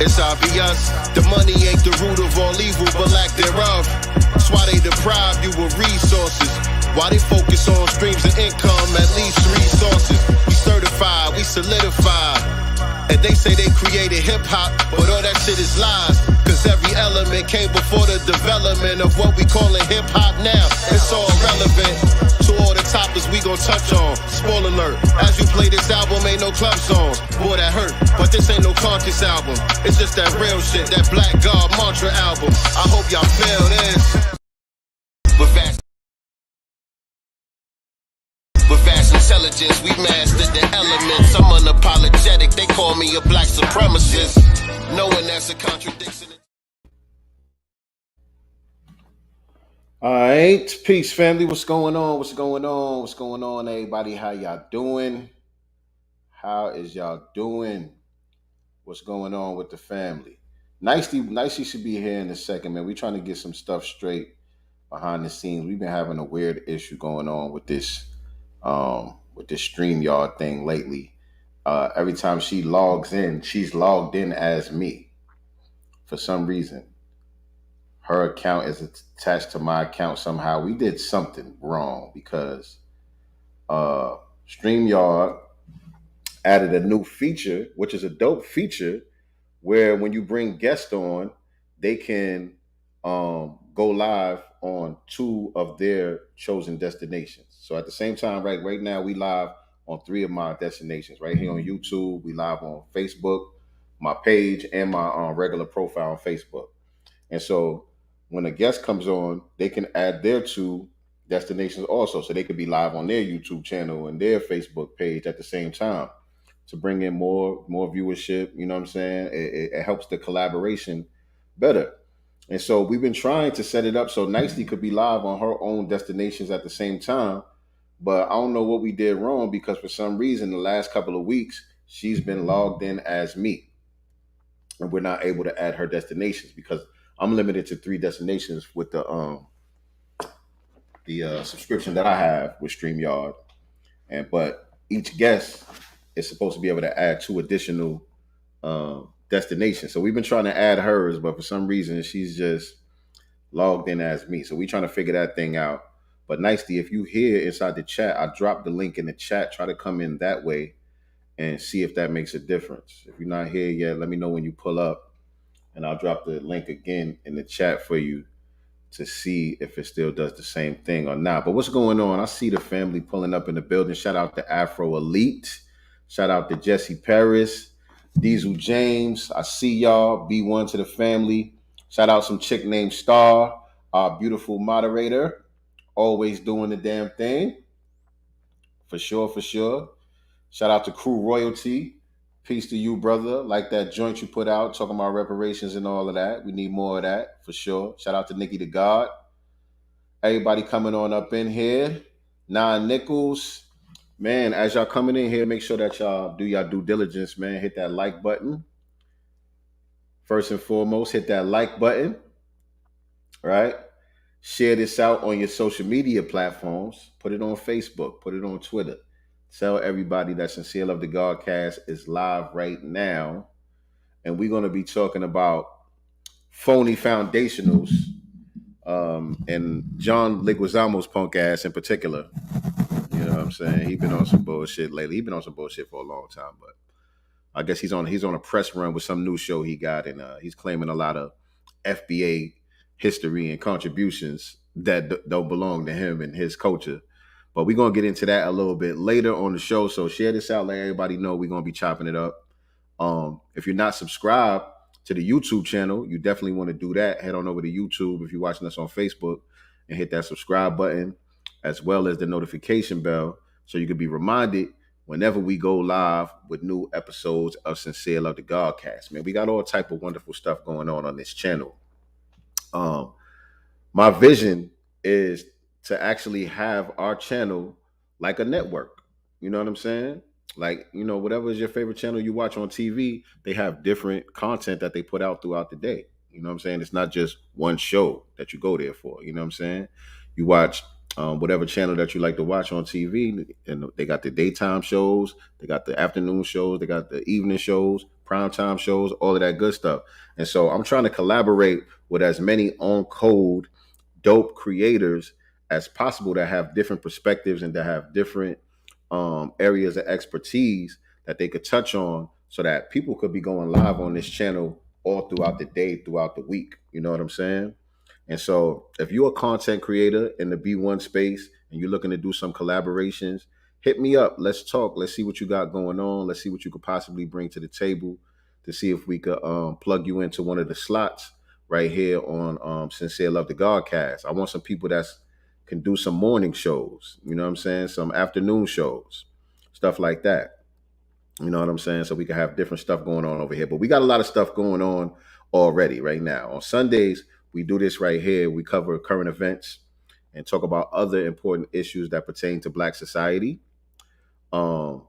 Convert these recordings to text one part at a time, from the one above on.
It's obvious, the money ain't the root of all evil, but lack thereof. That's why they deprive you of resources. Why they focus on streams of income, at least 3 sources. We certified, we solidified. And they say they created hip-hop, but all that shit is lies. Cause every element came before the development of what we callin' hip-hop now. It's all relevant to all the topics we gon' touch on. Spoiler alert, as you play this album, ain't no club songs. Boy, that hurt, but this ain't no conscious album. It's just that real shit, that Black God mantra album. I hope y'all feel this. With vast intelligence, we mastered the elements. I'm unapologetic, they call me a black supremacist. Knowing that's a contradiction. All right, peace, family. What's going on? What's going on? What's going on, everybody? How y'all doing? How is y'all doing? What's going on with the family? Nicely should be here in a second, man. We trying to get some stuff straight behind the scenes. We've been having a weird issue going on with this StreamYard thing lately. Every time she logs in, she's logged in as me. For some reason, her account is attached to my account somehow. We did something wrong because StreamYard added a new feature, which is a dope feature, where when you bring guests on, they can go live on 2 of their chosen destinations. So at the same time, right now, we live on 3 of my destinations. Right here on YouTube, we live on Facebook, my page, and my regular profile on Facebook. And so when a guest comes on, they can add their 2 destinations also. So they could be live on their YouTube channel and their Facebook page at the same time to bring in more viewership. You know what I'm saying? It helps the collaboration better. And so we've been trying to set it up so Nicely could be live on her own destinations at the same time. But I don't know what we did wrong because for some reason, the last couple of weeks, she's been logged in as me. And we're not able to add her destinations because I'm limited to 3 destinations with the subscription that I have with StreamYard. But each guest is supposed to be able to add 2 additional destinations. So we've been trying to add hers, but for some reason she's just logged in as me. So we're trying to figure that thing out. But Nicely, if you hear inside the chat, I dropped the link in the chat. Try to come in that way and see if that makes a difference. If you're not here yet, let me know when you pull up, and I'll drop the link again in the chat for you to see if it still does the same thing or not. But what's going on? I see the family pulling up in the building. Shout out to Afro Elite. Shout out to Jesse Paris, Diesel James. I see y'all. B1 to the family. Shout out some chick named Star, our beautiful moderator. Always doing the damn thing. For sure, for sure. Shout out to Crew Royalty. Peace to you, brother. Like that joint you put out, talking about reparations and all of that. We need more of that, for sure. Shout out to Nikki the God. Everybody coming on up in here. 9 Nickels. Man, as y'all coming in here, make sure that y'all do y'all due diligence, man. Hit that like button. First and foremost, hit that like button. Right? Share this out on your social media platforms. Put it on Facebook. Put it on Twitter. Tell everybody that Sincere Love the Godcast is live right now. And we're going to be talking about phony foundationals and John Leguizamo's punk ass in particular. You know what I'm saying? He's been on some bullshit lately. He's been on some bullshit for a long time, but I guess he's on a press run with some new show he got, and he's claiming a lot of FBA history and contributions that don't belong to him and his culture. But we're going to get into that a little bit later on the show. So share this out. Let everybody know we're going to be chopping it up. If you're not subscribed to the YouTube channel, you definitely want to do that. Head on over to YouTube if you're watching us on Facebook and hit that subscribe button as well as the notification bell so you can be reminded whenever we go live with new episodes of Sincere Love the Godcast. Man, we got all type of wonderful stuff going on this channel. My vision is to actually have our channel like a network. You know what I'm saying? Like, you know, whatever is your favorite channel you watch on TV, they have different content that they put out throughout the day. You know what I'm saying? It's not just one show that you go there for. You know what I'm saying? You watch whatever channel that you like to watch on TV, and they got the daytime shows, they got the afternoon shows, they got the evening shows, primetime shows, all of that good stuff. And so I'm trying to collaborate with as many on code, dope creators as possible that have different perspectives and that have different areas of expertise that they could touch on, so that people could be going live on this channel all throughout the day, throughout the week. You know what I'm saying? And so if you're a content creator in the B1 space and you're looking to do some collaborations, hit me up. Let's talk. Let's see what you got going on. Let's see what you could possibly bring to the table to see if we could plug you into one of the slots right here on Sincere Love the Godcast. I want some people that's can do some morning shows, you know what I'm saying? Some afternoon shows, stuff like that. You know what I'm saying? So we can have different stuff going on over here. But we got a lot of stuff going on already right now. On Sundays, we do this right here. We cover current events and talk about other important issues that pertain to Black society. On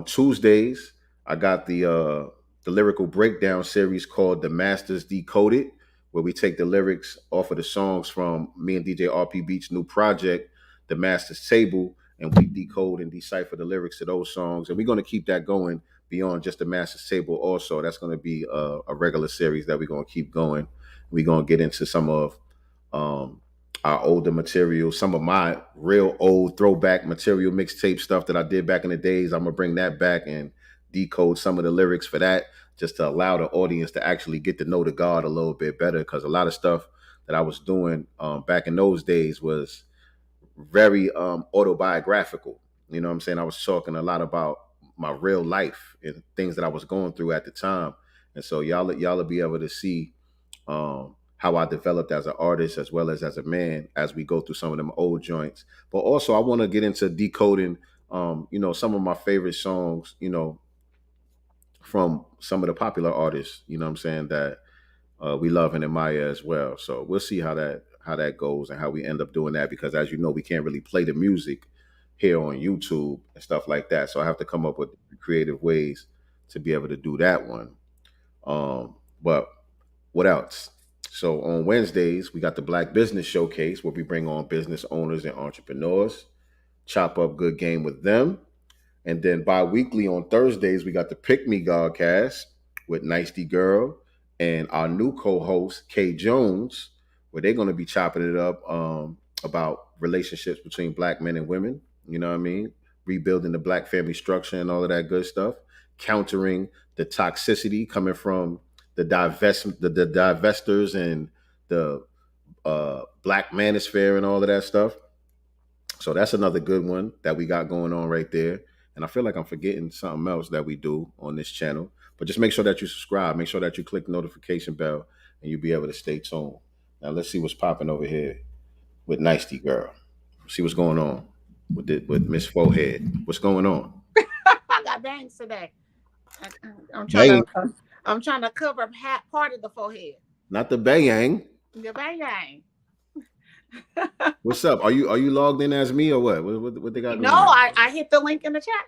Tuesdays, I got the lyrical breakdown series called The Masters Decoded, where we take the lyrics off of the songs from me and DJ RP Beats' new project, The Masters Table, and we decode and decipher the lyrics to those songs. And we're going to keep that going beyond just The Masters Table also. That's going to be a regular series that we're going to keep going. We're going to get into some of our older material, some of my real old throwback material, mixtape stuff that I did back in the days. I'm going to bring that back and decode some of the lyrics for that, just to allow the audience to actually get to know the God a little bit better. Because a lot of stuff that I was doing back in those days was very autobiographical. You know what I'm saying? I was talking a lot about my real life and things that I was going through at the time. And so y'all will be able to see how I developed as an artist as well as a man as we go through some of them old joints. But also I want to get into decoding, some of my favorite songs, from some of the popular artists, you know what I'm saying, that we love and admire as well. So we'll see how that goes and how we end up doing that, because as you know, we can't really play the music here on YouTube and stuff like that. So I have to come up with creative ways to be able to do that one. But what else? So on Wednesdays, we got the Black Business Showcase, where we bring on business owners and entrepreneurs, chop up good game with them. And then bi-weekly on Thursdays, we got the Pick Me Godcast with Nicety Girl and our new co-host, Kay Jones, where they're going to be chopping it up about relationships between Black men and women, you know what I mean? Rebuilding the Black family structure and all of that good stuff, countering the toxicity coming from the divestors and the Black manosphere and all of that stuff. So that's another good one that we got going on right there. And I feel like I'm forgetting something else that we do on this channel. But just make sure that you subscribe. Make sure that you click the notification bell and you'll be able to stay tuned. Now let's see what's popping over here with Nicety Girl. See what's going on with Miss Forehead. What's going on? I got bangs today. I'm trying to cover part of the forehead. Not the bang. The bang. What's up? Are you logged in as me or what? What they got? No, I hit the link in the chat.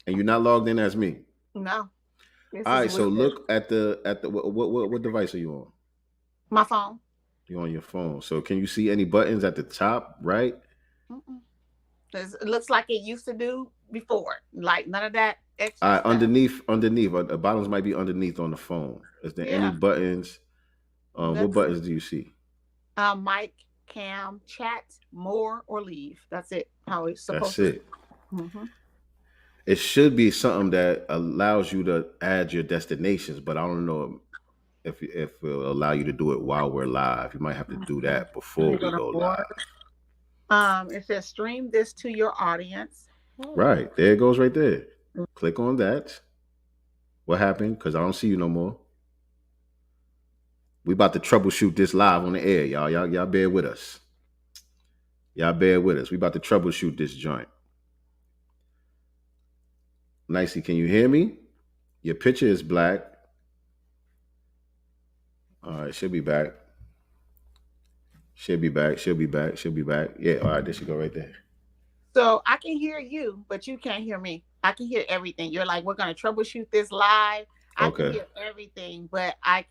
And you're not logged in as me? No. All right, so look at the what device are you on? My phone. You're on your phone. So can you see any buttons at the top, right? It looks like it used to do before. Like none of that extra stuff. Underneath, the buttons might be underneath on the phone. Is there any buttons? What buttons do you see? Mic, cam, chat, more, or leave. That's it. How it's supposed to. That's it. Mm-hmm. It should be something that allows you to add your destinations, but I don't know if it'll allow you to do it while we're live. You might have to do that before we go live. It says stream this to your audience. Right. There it goes right there. Click on that. What happened? Because I don't see you no more. We about to troubleshoot this live on the air, y'all. Y'all bear with us. Y'all bear with us. We about to troubleshoot this joint. Nicey, can you hear me? Your picture is black. All right, she'll be back. She'll be back. Yeah, all right, there she go right there. So I can hear you, but you can't hear me. I can hear everything. You're like, we're going to troubleshoot this live. I can hear everything, but I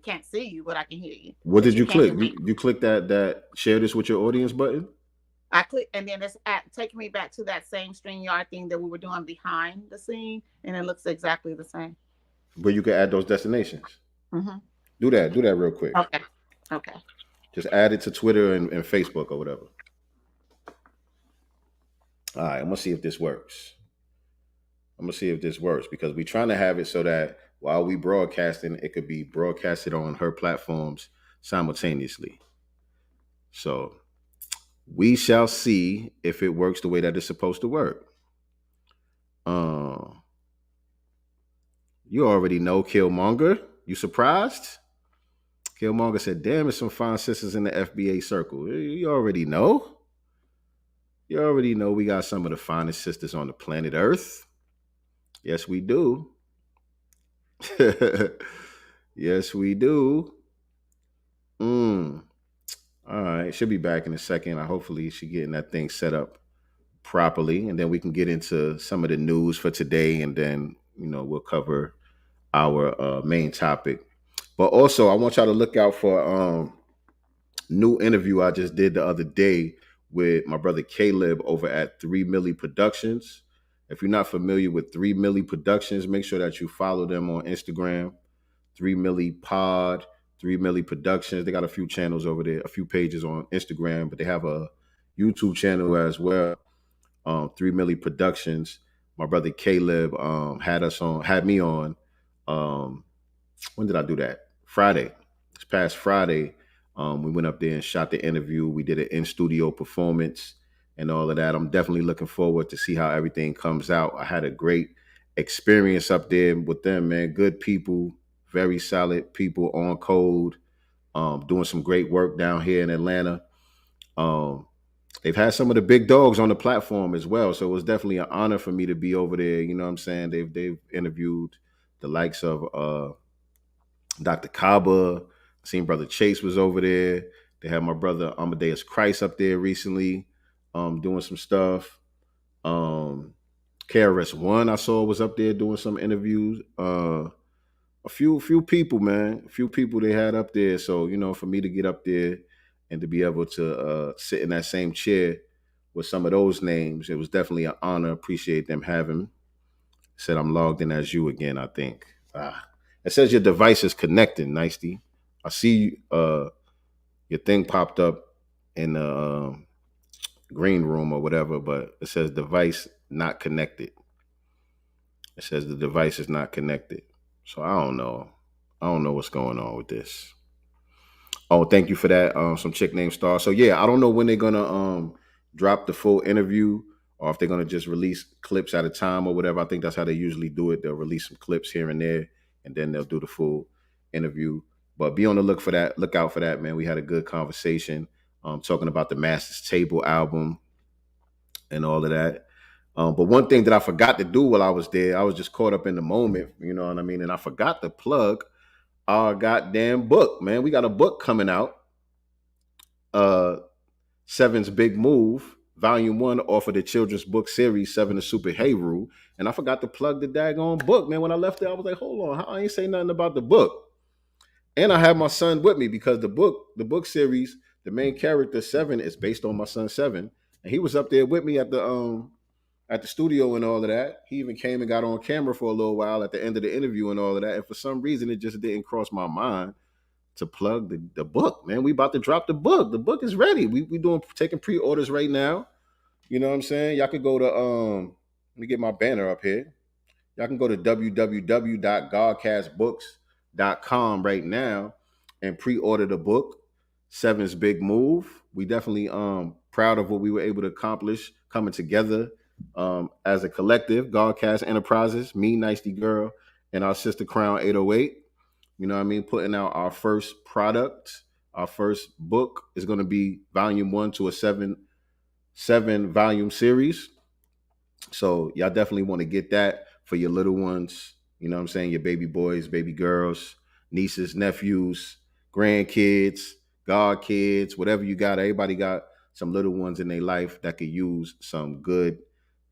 can't see you, but I can hear you. What did you click? You click that share this with your audience button? I click, and then it's taking me back to that same StreamYard thing that we were doing behind the scene, and it looks exactly the same. where you can add those destinations. Mm-hmm. Do that real quick. Okay. Just add it to Twitter and Facebook or whatever. All right, I'm gonna see if this works. Because we're trying to have it so that while we broadcasting, it could be broadcasted on her platforms simultaneously. So we shall see if it works the way that it's supposed to work. You already know Killmonger. You surprised? Killmonger said, damn, there's some fine sisters in the FBA circle. You already know. You already know we got some of the finest sisters on the planet Earth. Yes, we do. Yes, we do. All right. She'll be back in a second. Hopefully she getting that thing set up properly. And then we can get into some of the news for today. And then, we'll cover our main topic. But also, I want y'all to look out for new interview I just did the other day with my brother Caleb over at 3 Milli Productions. If you're not familiar with 3 Milli Productions, make sure that you follow them on Instagram, 3 Milli Pod, 3 Milli Productions. They got a few channels over there, a few pages on Instagram, but they have a YouTube channel as well. 3 Milli Productions. My brother Caleb had me on. When did I do that? Friday. This past Friday. We went up there and shot the interview. We did an in-studio performance and all of that. I'm definitely looking forward to see how everything comes out. I had a great experience up there with them, man. Good people, very solid people on code, doing some great work down here in Atlanta. They've had some of the big dogs on the platform as well. So it was definitely an honor for me to be over there. You know what I'm saying? They've interviewed the likes of Dr. Kaba. Seen Brother Chase was over there. They had my brother Amadeus Christ up there recently, doing some stuff. KRS-One I saw was up there doing some interviews. A few people, man. A few people they had up there. So, for me to get up there and to be able to sit in that same chair with some of those names, it was definitely an honor. Appreciate them having me. Said I'm logged in as you again, I think. It says your device is connected, Nicety. I see your thing popped up in the green room or whatever, but it says device not connected. It says the device is not connected. So I don't know. I don't know what's going on with this. Oh, thank you for that. Some chick named Star. So yeah, I don't know when they're gonna drop the full interview or if they're gonna just release clips at a time or whatever. I think that's how they usually do it. They'll release some clips here and there, and then they'll do the full interview. But be on the look out for that, man. We had a good conversation talking about the Master's Table album and all of that. But one thing that I forgot to do while I was there, I was just caught up in the moment, you know what I mean? And I forgot to plug our goddamn book, man. We got a book coming out. Seven's Big Move, Volume 1 off of the children's book series, Seven the Super Rule. And I forgot to plug the daggone book, man. When I left there, I was like, hold on, I ain't say nothing about the book. And I have my son with me because the book series, the main character, Seven, is based on my son, Seven. And he was up there with me at the studio and all of that. He even came and got on camera for a little while at the end of the interview and all of that. And for some reason, it just didn't cross my mind to plug the book, man. We about to drop the book. The book is ready. We taking pre-orders right now. You know what I'm saying? Y'all can go to, let me get my banner up here. Y'all can go to www.godcastbooks.com right now and pre-order the book, Seven's Big Move. We definitely proud of what we were able to accomplish coming together as a collective, Godcast Enterprises, me, Nicety Girl, and our sister Crown 808. You know what I mean? Putting out our first product. Our first book is going to be Volume 1 to a seven volume series. So y'all definitely want to get that for your little ones. You know what I'm saying? Your baby boys, baby girls, nieces, nephews, grandkids, godkids, whatever you got. Everybody got some little ones in their life that could use some good,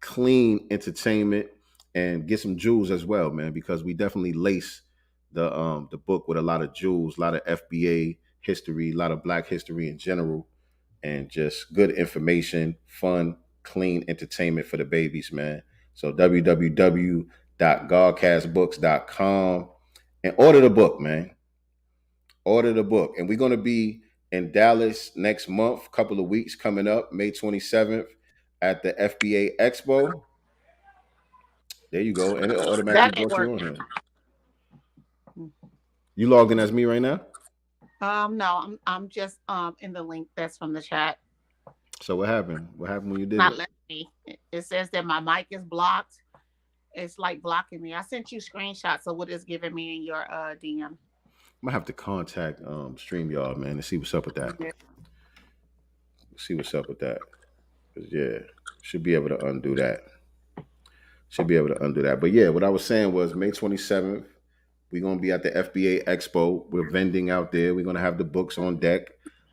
clean entertainment and get some jewels as well, man, because we definitely lace the book with a lot of jewels, a lot of FBA history, a lot of Black history in general, and just good information, fun, clean entertainment for the babies, man. So www.godcastbooks.com. And order the book, man. Order the book. And we're going to be in Dallas next month, couple of weeks coming up, May 27th at the FBA Expo. There you go. And it automatically brought you on here. You logged in as me right now? No, I'm just in the link that's from the chat. So what happened? What happened when you did Not it? letting me. It says that my mic is blocked. It's like blocking me. I sent you screenshots of what it's giving me in your DM. I'm gonna have to contact StreamYard, man, and see what's up with that. Yeah. See what's up with that. 'Cause, yeah, should be able to undo that. But yeah, what I was saying was May 27th, we're gonna be at the FBA Expo. We're vending out there. We're gonna have the books on deck.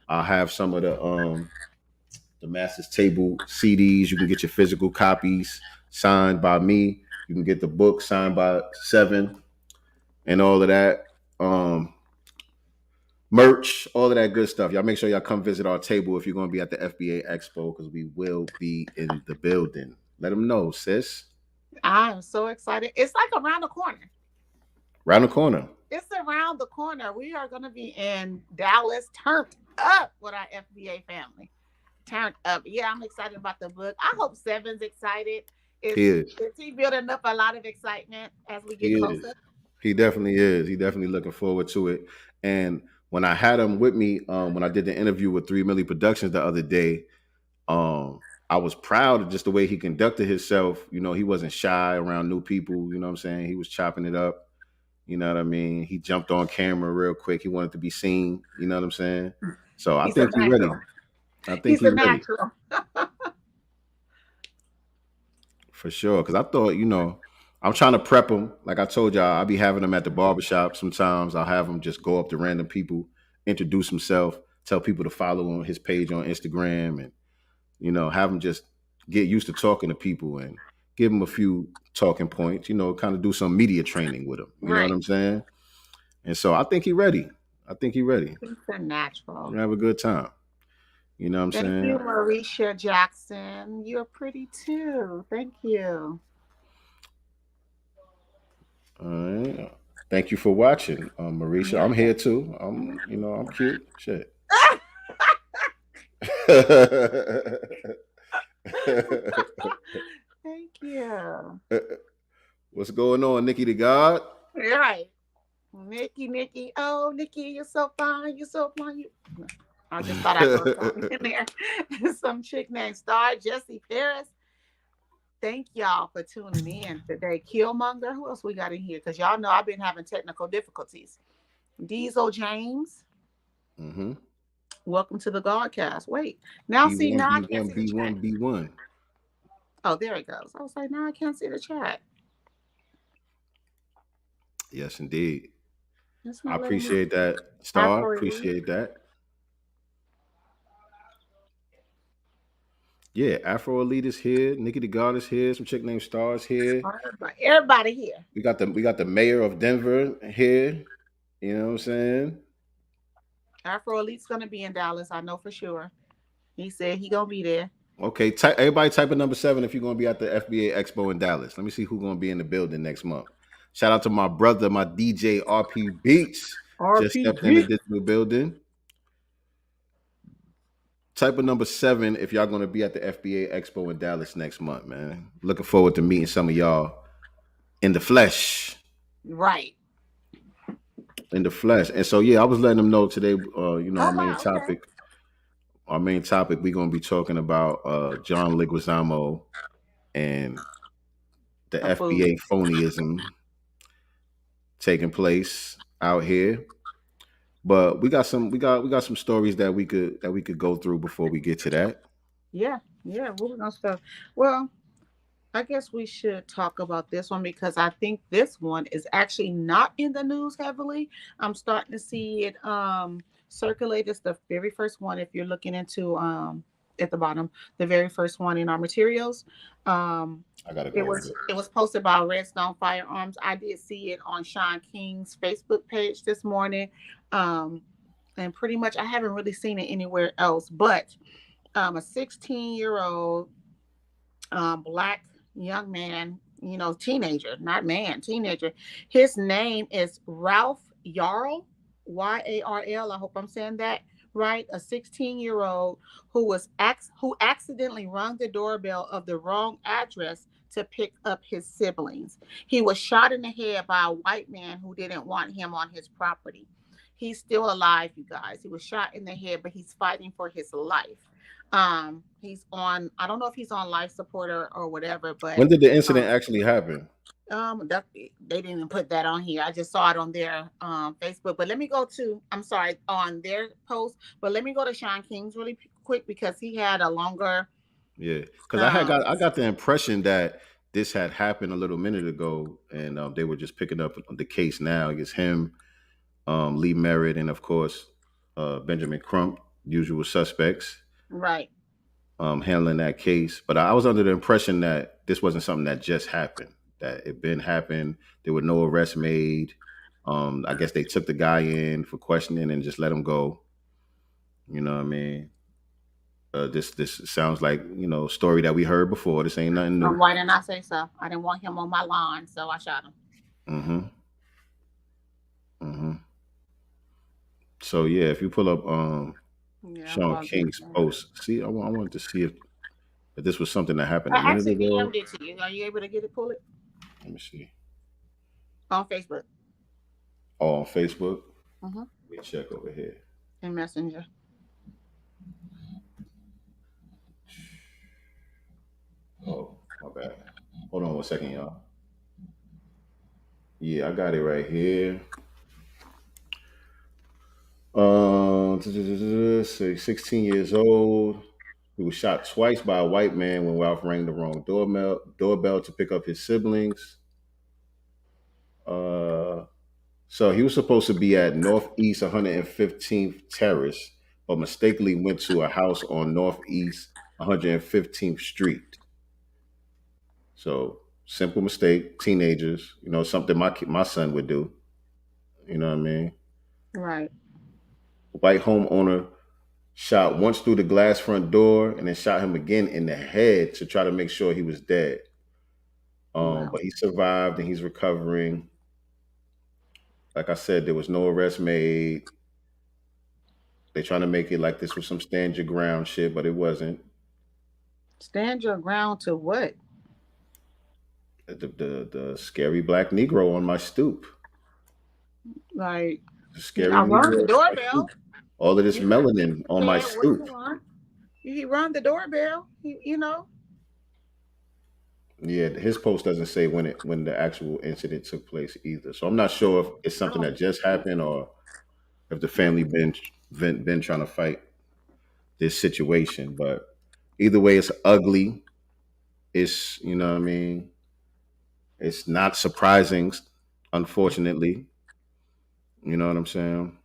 I'll have some of the Master's Table CDs. You can get your physical copies signed by me. You can get the book signed by Seven and all of that. Merch, all of that good stuff. Y'all make sure y'all come visit our table if you're going to be at the FBA Expo, because we will be in the building. Let them know, sis. I'm so excited. It's like around the corner. Around the corner. It's around the corner. We are going to be in Dallas, turned up with our FBA family. Turned up. Yeah, I'm excited about the book. I hope Seven's excited. Is he building up a lot of excitement as we get closer? He definitely is. He definitely looking forward to it. And when I had him with me, when I did the interview with 3 Milli Productions the other day, I was proud of just the way he conducted himself. You know, he wasn't shy around new people. You know what I'm saying? He was chopping it up. You know what I mean? He jumped on camera real quick. He wanted to be seen. You know what I'm saying? So I think he's ready. I think he's ready. For sure. Because I thought, you know, I'm trying to prep him. Like I told y'all, I'll be having him at the barbershop. Sometimes I'll have him just go up to random people, introduce himself, tell people to follow on his page on Instagram, and, you know, have him just get used to talking to people and give him a few talking points, you know, kind of do some media training with him. You know what I'm saying? And so I think he's ready. He's a natural. We're gonna have a good time. You know what I'm saying? Thank you, Marisha Jackson. You're pretty too. Thank you. All right. Thank you for watching, Marisha. I'm here too. I'm cute. Shit. Thank you. What's going on, Nikki the God? Right. Nikki. Oh, Nikki, you're so fine. I just thought I'd throw something in there. Some chick named Star Jessie Paris. Thank y'all for tuning in today. Killmonger. Who else we got in here? Because y'all know I've been having technical difficulties. Diesel James. Mm-hmm. Welcome to the Godcast. Wait. Now B1, see, now B1, I can't see the B1, chat. B1. Oh, there it goes. I was like, now I can't see the chat. Yes, indeed. I appreciate that, Star. Appreciate that. Yeah, Afro Elite is here. Nikki the God is here. Some chick named Star is here. Everybody here. We got the mayor of Denver here. You know what I'm saying? Afro Elite's gonna be in Dallas. I know for sure. He said he gonna be there. Okay, everybody type in number 7 if you're gonna be at the FBA Expo in Dallas. Let me see who's gonna be in the building next month. Shout out to my brother, my DJ RP Beats. Just stepped into this new building. Type of number 7 if y'all going to be at the FBA Expo in Dallas next month, man. Looking forward to meeting some of y'all in the flesh. Right. In the flesh. And so, yeah, I was letting them know today, our main topic. Our main topic, we're going to be talking about John Leguizamo and the FBA phonyism taking place out here. But we got some stories that we could go through before we get to that. Yeah, moving on stuff. Well, I guess we should talk about this one because I think this one is actually not in the news heavily. I'm starting to see it circulate. It's the very first one. If you're looking into at the bottom, the very first one in our materials. I gotta go. It was posted by Redstone Firearms. I did see it on Sean King's Facebook page this morning. And pretty much I haven't really seen it anywhere else, but a 16-year-old black young man teenager, not man, teenager. His name is Ralph Yarl, Yarl. I hope I'm saying that right. A 16-year-old who accidentally rung the doorbell of the wrong address to pick up his siblings. He was shot in the head by a white man who didn't want him on his property. He's still alive, you guys. He was shot in the head, but he's fighting for his life. He's on, I don't know if he's on life support or whatever, but When did the incident actually happen? they didn't even put that on here. I just saw it on their Facebook. But let me go to, I'm sorry, on their post. But let me go to Sean King's really quick because he had a longer. Yeah, because I got the impression that this had happened a little minute ago, and they were just picking up the case now against him, Lee Merritt, and of course Benjamin Crump, usual suspects. Right. Handling that case. But I was under the impression that this wasn't something that just happened, that it been happened. There were no arrests made. I guess they took the guy in for questioning and just let him go. You know what I mean? This sounds like, story that we heard before. This ain't nothing new. Why didn't I say so? I didn't want him on my lawn, so I shot him. So yeah, if you pull up Sean King's post. See, I wanted to see if this was something that happened a minute ago. I actually DM'd it to you. Are you able to get it? Pull it. Let me see. On Facebook. Oh, on Facebook? Mm-hmm. Let me check over here. In Messenger. Oh, my bad. Hold on 1 second, y'all. Yeah, I got it right here. 16 years old. He was shot twice by a white man when Ralph rang the wrong doorbell to pick up his siblings. So he was supposed to be at Northeast 115th Terrace, but mistakenly went to a house on Northeast 115th Street. So simple mistake, teenagers, something my son would do. You know what I mean? Right. White homeowner shot once through the glass front door and then shot him again in the head to try to make sure he was dead. Wow. But he survived and he's recovering. Like I said, there was no arrest made. They're trying to make it like this was some stand your ground shit, but it wasn't. Stand your ground to what? The scary black Negro on my stoop. Like, scary I run the doorbell. All of this melanin on my stoop. He run the doorbell. Yeah, his post doesn't say when the actual incident took place either. So I'm not sure if it's something that just happened or if the family been trying to fight this situation. But either way, it's ugly. It's, what I mean? It's not surprising, unfortunately. You know what I'm saying?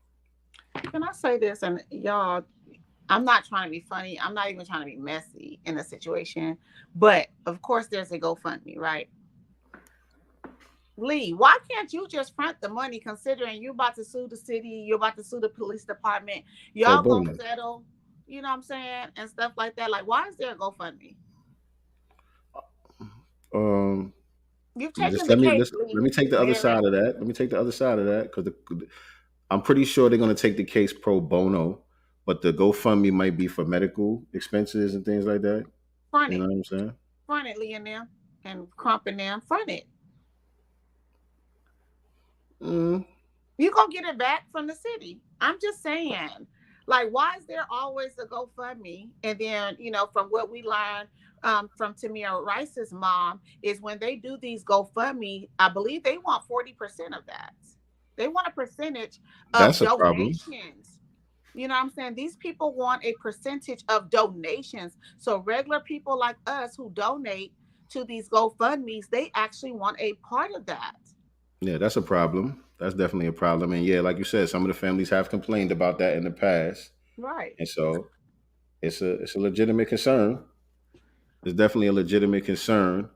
Can I say this? And y'all, I'm not trying to be funny. I'm not even trying to be messy in a situation. But of course, there's a GoFundMe, right? Lee, why can't you just front the money considering you're about to sue the city, you're about to sue the police department, y'all gonna settle, you know what I'm saying, and stuff like that? Like, why is there a GoFundMe? You've taken let me take the other side of that. Let me take the other side of that because I'm pretty sure they're going to take the case pro bono, but the GoFundMe might be for medical expenses and things like that. Front it. You know what I'm saying? Front it, Lee and them, and Crump and them. Front it. You gonna get it back from the city. I'm just saying. Like, why is there always a GoFundMe? And then, from what we learned from Tamir Rice's mom is when they do these GoFundMe, I believe they want 40% of that. They want a percentage of donations. You know what I'm saying? These people want a percentage of donations. So regular people like us who donate to these GoFundMes, they actually want a part of that. Yeah, that's a problem. That's definitely a problem. And yeah, like you said, some of the families have complained about that in the past. Right. And so it's a legitimate concern. It's definitely a legitimate concern.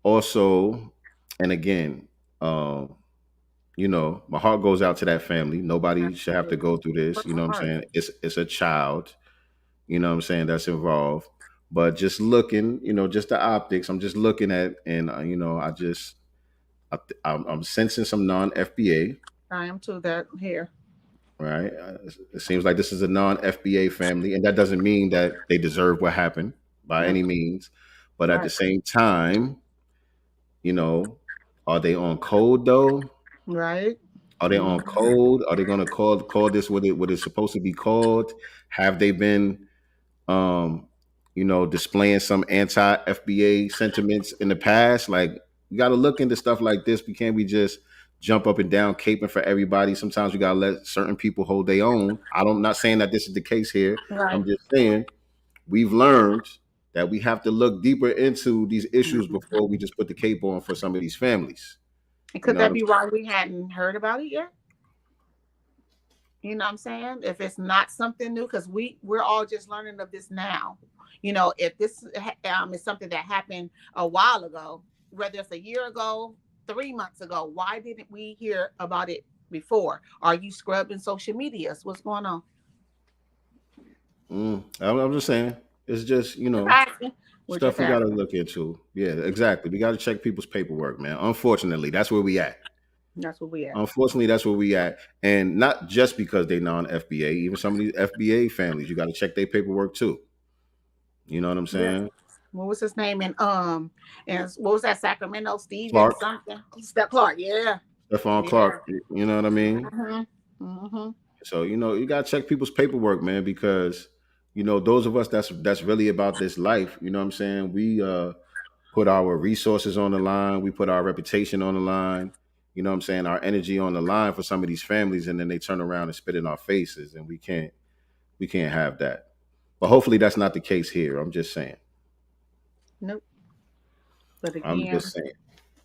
Also, and again, my heart goes out to that family. Nobody should have to go through this. You know what I'm saying? It's a child, you know what I'm saying, that's involved. But just looking, just the optics, I'm just looking at, and I'm sensing some non-FBA, I am too. That here. right? It seems like this is a non-FBA family, and that doesn't mean that they deserve what happened by Nope. any means. But at the Right. same time, you know, are they on code though? Right. Are they on Mhm. code? Are they going to call this what it's supposed to be called? Have they been, um, displaying some anti FBA sentiments in the past? Like, we got to look into stuff like this. We can't be just jump up and down caping for everybody. Sometimes we got to let certain people hold their own. I'm not saying that this is the case here. Right. I'm just saying we've learned that we have to look deeper into these issues Mhm. before we just put the cape on for some of these families. And You could know what that I'm be why we hadn't heard about it yet? You know what I'm saying? If it's not something new, because we're all just learning of this now. If this is something that happened a while ago, whether it's a year ago, 3 months ago, why didn't we hear about it before? Are you scrubbing social medias? What's going on? I'm just saying. It's just, Just asking. We're stuff just we got to asking. look into. Yeah, exactly. We got to check people's paperwork, man. Unfortunately, that's where we at. That's where we at. Unfortunately, that's where we at. And not just because they non-FBA, even some of these FBA families, you got to check their paperwork too. You know what I'm Yeah. saying? What was his name? And what was that Sacramento? Steven Clark, something. Step Clark. Yeah. Stephon Yeah. Clark, you know what I mean? Mm-hmm. So, you got to check people's paperwork, man, because, those of us that's really about this life, you know what I'm saying? We put our resources on the line, we put our reputation on the line, you know what I'm saying, our energy on the line for some of these families, and then they turn around and spit in our faces, and we can't have that. But hopefully that's not the case here. I'm just saying. Nope. But I'm again, just saying.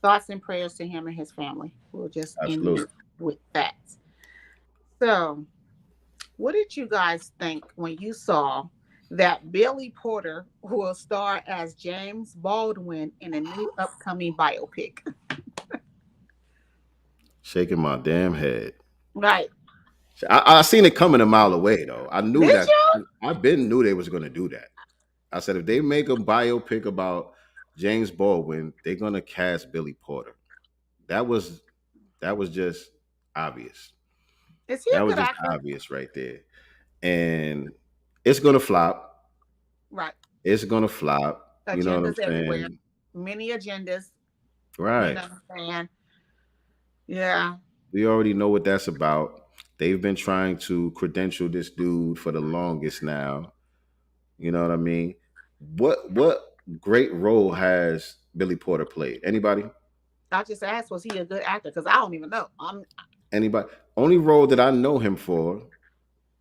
thoughts and prayers to him and his family. We'll just end Absolutely. it with that. So, what did you guys think when you saw that Billy Porter will star as James Baldwin in a new upcoming biopic? Shaking my damn head. Right. I seen it coming a mile away though. I knew Did that. you? I been knew they was gonna do that. I said if they make a biopic about James Baldwin, they're gonna cast Billy Porter. That was just obvious. Is he That a was good just actor? obvious right there. And it's gonna flop. Right. It's gonna flop. You know what I'm Agendas everywhere. saying? Many agendas. You Right. know what I'm saying? Yeah. We already know what that's about. They've been trying to credential this dude for the longest now. You know what I mean? What great role has Billy Porter played? Anybody? I just asked, was he a good actor? Because I don't even know. Anybody? Only role that I know him for,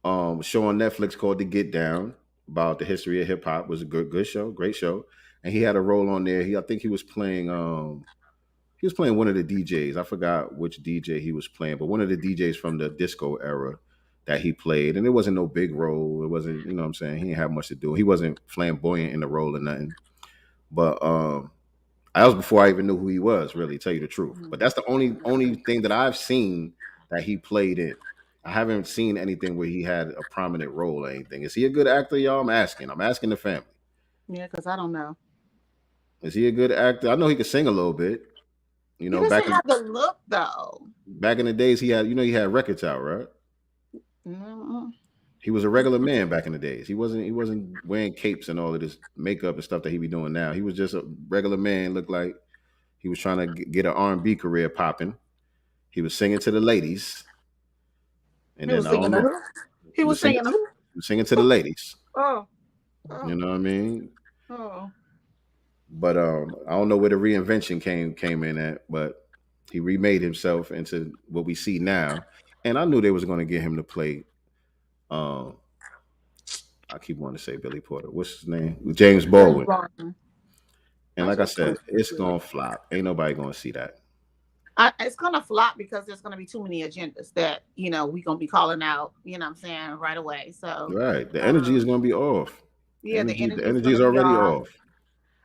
show on Netflix called The Get Down about the history of hip hop was a good show, great show. And he had a role on there. I think he was playing one of the DJs. I forgot which DJ he was playing, but one of the DJs from the disco era that he played. And it wasn't no big role. It wasn't, you know what I'm saying? He didn't have much to do. He wasn't flamboyant in the role or nothing. But that was before I even knew who he was, really, tell you the truth. But that's the only thing that I've seen that he played in. I haven't seen anything where he had a prominent role or anything. Is he a good actor, y'all? I'm asking. I'm asking the family. Yeah, because I don't know. Is he a good actor? I know he could sing a little bit. You He know, doesn't have the look, though. back in the days, he had records out, right? Mm-mm. He was a regular man back in the days. He wasn't wearing capes and all of this makeup and stuff that he be doing now. He was just a regular man. Looked like he was trying to get an R&B career popping. He was singing to the ladies, and He then was I singing don't to know. who? He was singing to who? He was singing to the ladies. Oh. You know what I mean? Oh. But I don't know where the reinvention came in at, but he remade himself into what we see now. And I knew they was going to get him to play. Um, I keep wanting to say Billy Porter. What's his name? James Baldwin. And That's like I what's said, cool. it's gonna flop. Ain't nobody gonna see that. It's gonna flop because there's gonna be too many agendas that we gonna be calling out. You know what I'm saying, right away. So, Right. The energy is gonna be off. yeah, the The energy is energy is gonna be already off. off.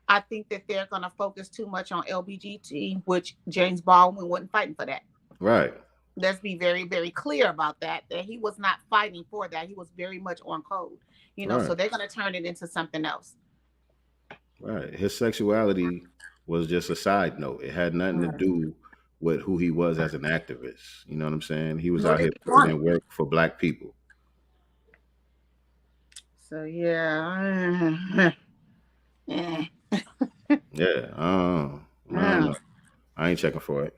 I think that they're gonna focus too much on LBGT, which James Baldwin wasn't fighting for that. Right. Let's be very, very clear about that. That he was not fighting for that. He was very much on code. So Right. they're gonna turn it into something else. Right. His sexuality was just a side note. It had nothing to Right. do with who he was as an activist. You know what I'm saying? He was Nor out did here he putting want it. in work for black people. So yeah. Eh, Yeah. I don't uh, know. I ain't checking for it.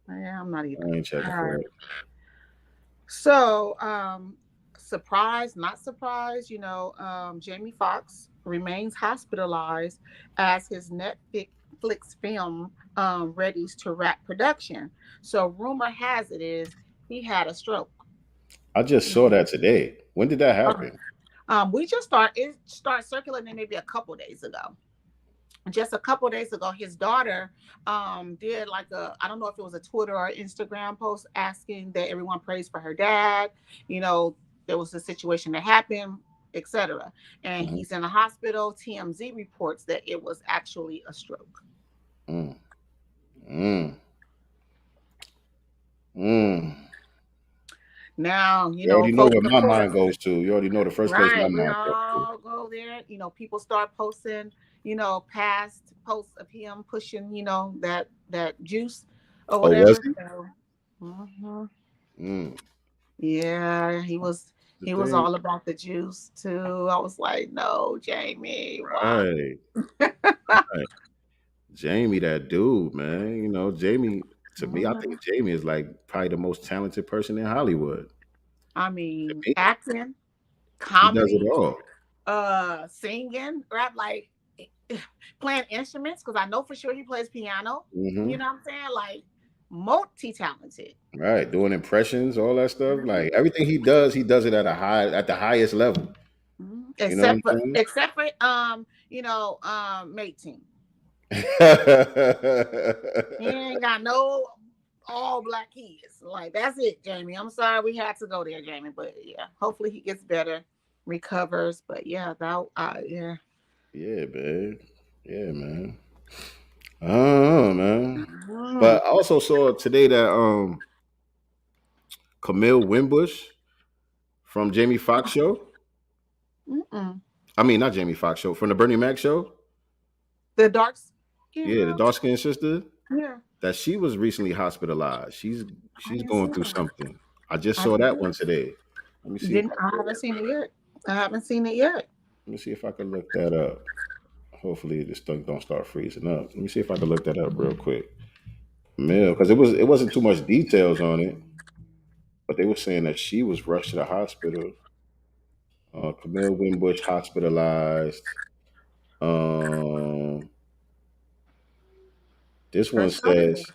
yeah, I'm not either. I ain't checking All for right. it. So, surprise, not surprise, Jamie Foxx remains hospitalized as his Netflix film readies to wrap production. So, rumor has it is he had a stroke. I just saw that today. When did that Uh, happen? we just started circulating maybe a couple days ago. Just a couple days ago, his daughter did like I don't know if it was a Twitter or Instagram post asking that everyone prays for her dad. You know, there was a situation that happened, etc. And Mhm. he's in a hospital. TMZ reports that it was actually a stroke. Mm. Mm. Mm. Now, You already know folks, where of my course, mind goes to. You already know the first place my right? We mind goes to. all go there. People start posting, past posts of him pushing, that juice or Oh, was whatever. he? So, mhm. Mm. Yeah, The he was thing, all about the juice too. I was like, no, Jamie, why? right, right. Jamie, that dude, man. You know, Jamie. To me, I Mhm. think Jamie is like probably the most talented person in Hollywood. I To mean, me, acting, he does it comedy, all. singing, rap, like playing instruments, because I know for sure he plays piano. You Hmm. know what I'm saying? Like multi-talented. Right, doing impressions, all that stuff. Like Mhm. everything he does it at the highest level. Mhm. You know what I'm saying? Except for mate team. He ain't got no all black kids. Like that's it, Jamie. I'm sorry we had to go there, Jamie. But yeah, hopefully he gets better, recovers. But yeah, yeah. Yeah, babe. Yeah, man. I don't know, man. Mm. But I also saw today that Camille Wimbush from Jamie Foxx show. Mm-mm. I mean, not Jamie Foxx show, from the Bernie Mac show. The dark skin Yeah, the girl. dark skinned sister. Yeah, That she was recently hospitalized. I She's didn't see going through that. something. I just I saw didn't that see one it. today. Let me see if Didn't I I could, haven't seen it yet. I haven't seen it yet. let me see if I could look that up. Hopefully this thing don't start freezing up. Let me see if I can look that up real quick. Camille, because it wasn't too much details on it, but they were saying that she was rushed to the hospital. Camille Wimbush hospitalized. Um, this Her one son. says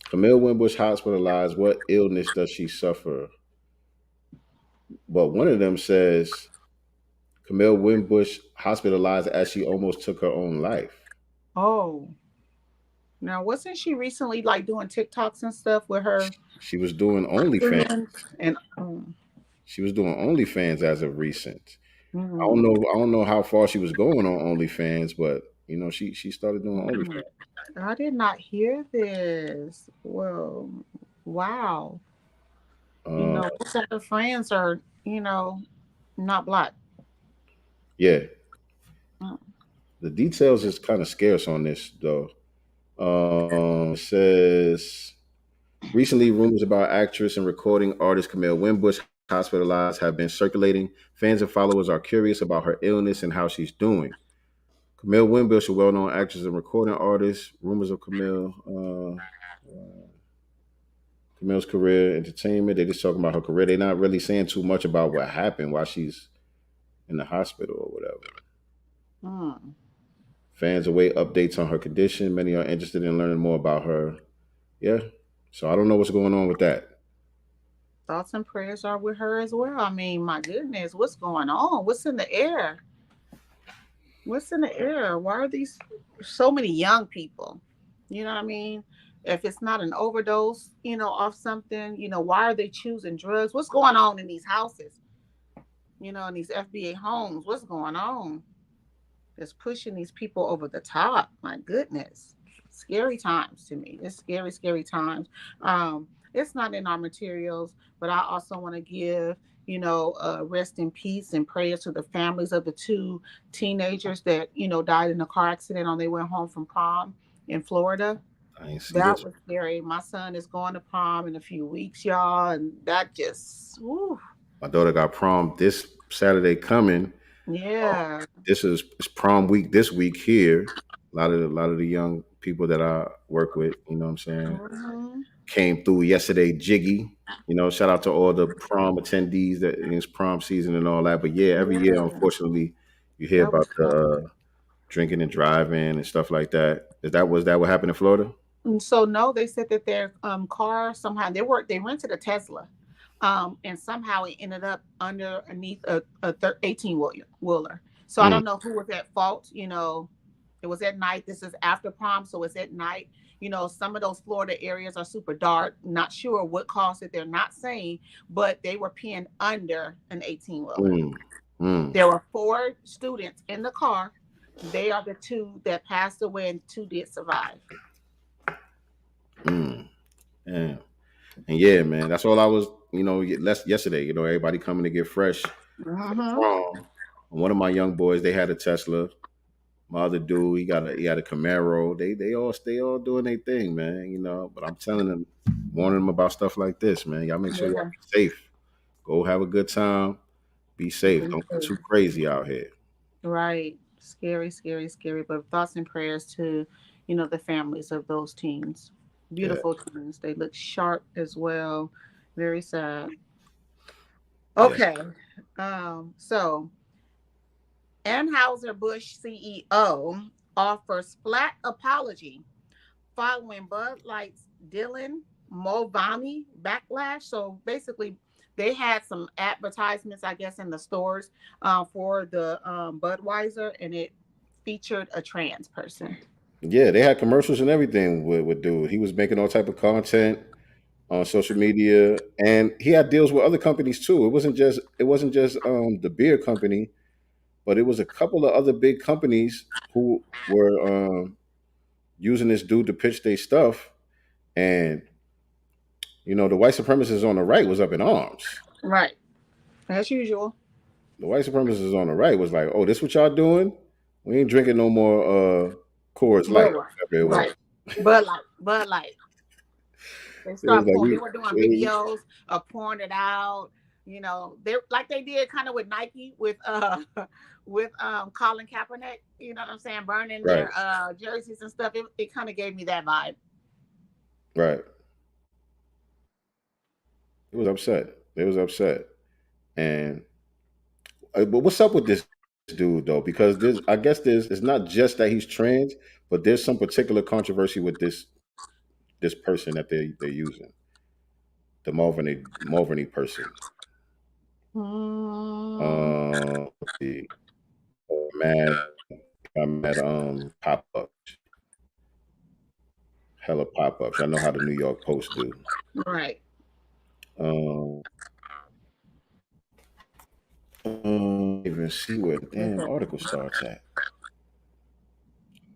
Camille Wimbush hospitalized. What illness does she suffer? But one of them says Camille Wimbush hospitalized as she almost took her own life. Oh, now wasn't she recently like doing TikToks and stuff with her She was doing OnlyFans. friends and She was doing OnlyFans as of recent. mm, I don't know how far she was going on OnlyFans, but you know, she started doing mm. OnlyFans. I did not hear this. Well, wow. Uh, Most of her friends are, not black. yeah, Mm. the details is kind of scarce on this though. It says recently rumors about actress and recording artist Camille Wimbush hospitalized have been circulating. Fans and followers are curious about her illness and how she's doing. Camille Wimbush, a well-known actress and recording artist. Rumors of Camille's career, entertainment. They just talking about her career. They're not really saying too much about what happened while she's in the hospital or whatever. Mm. Fans await updates on her condition. Many are interested in learning more about her. Yeah. So I don't know what's going on with that. Thoughts and prayers are with her as well. I mean, my goodness, what's going on? What's in the air? What's in the air? Why are these so many young people? You know what I mean? If it's not an overdose, off something, why are they choosing drugs? What's going on in these houses? In these FBA homes? What's going on? It's pushing these people over the top. My goodness. Scary times to me. It's scary, scary times. It's not in our materials, but I also want to give, rest in peace and prayers to the families of the two teenagers that, died in a car accident on their way home from prom in Florida. I ain't see That this. was scary. My son is going to prom in a few weeks, y'all, and that just, whew, My daughter got prom this Saturday coming. yeah. This is it's prom week this week here. A lot of the young people that I work with, you know what I'm saying, Mhm. came through yesterday jiggy. Shout out to all the prom attendees that it's prom season and all that. But yeah, every year, Yeah, unfortunately, you hear that was about the fun. drinking and driving and stuff like that. Was that what happened in Florida? And so no, they said that their car somehow they rented a Tesla, and somehow it ended up underneath a 18 wheeler. So I Mm, don't know who was at fault. It was at night. This is after prom, so it's at night. Some of those Florida areas are super dark. Not sure what caused it. They're not saying, but they were pinned under an 18 wheeler. mm, mm, There were four students in the car. They are the two that passed away, and two did survive. mm. Yeah. And yeah, man, that's all I was, yesterday, everybody coming to get fresh for the Mm-hmm. prom. And one of my young boys, they had a Tesla. My other dude, he had a Camaro. They all doing their thing, man. But I'm telling them, warning them about stuff like this, man. Y'all make sure y'all Yeah. be safe. Go have a good time. Be safe. Don't get too crazy out here. Right. Scary, scary, scary. But thoughts and prayers to, the families of those teens. Yeah, Beautiful teens. They look sharp as well. Very sad. yeah. Okay. So Anheuser-Busch CEO offers flat apology following Bud Light's Dylan Mulvaney backlash. So basically, they had some advertisements, I guess, in the stores for the Budweiser, and it featured a trans person. Yeah, they had commercials and everything with dude. He was making all type of content on social media, and he had deals with other companies too. It wasn't just the beer company, but it was a couple of other big companies who were using this dude to pitch their stuff. And the white supremacists on the right was up in arms. Right. As usual. The white supremacists on the right was like, "Oh, this what y'all doing? We ain't drinking no more Coors Light, Budweiser. whatever it was." Right. Bud Light. They It was start like pouring. we, They were doing videos of pouring it out. They like they did kind of with Nike with with Colin Kaepernick. You know what I'm saying? Burning right, their jerseys and stuff. It kind of gave me that vibe. right. It was upset. They was upset. And but what's up with this dude though? Because I guess it's not just that he's trans, but there's some particular controversy with this person that they're using, the Mulvaney person. Mm, Let's see, mad, I'm mad. Pop ups, hella pop ups. I know how the New York Post do. right. Um, even see where the damn article starts at.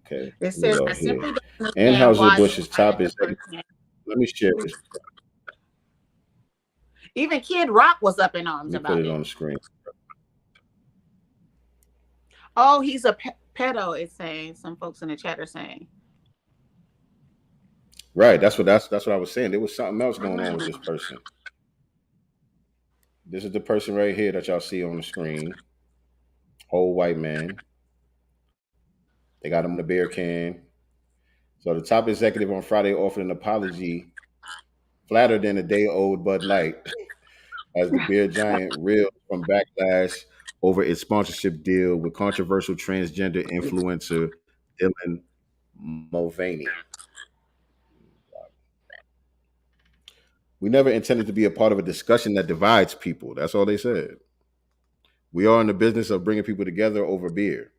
Okay, It let me says go I here. simply don't understand Anheuser why Busch's you top invited the executive. person. Let me share this. Even Kid Rock was up in Let arms me put about it it. on the screen. Oh, he's a pedo. It's saying some folks in the chat are saying. Right. That's what I was saying. There was something else going on with this Mhm. person. This is the person right here that y'all see on the screen. Whole white man. They got him in a beer can. So the top executive on Friday offered an apology flatter than a day old Bud Light as the beer giant reeled from backlash over its sponsorship deal with controversial transgender influencer Dylan Mulvaney. We never intended to be a part of a discussion that divides people. That's all they said. We are in the business of bringing people together over beer.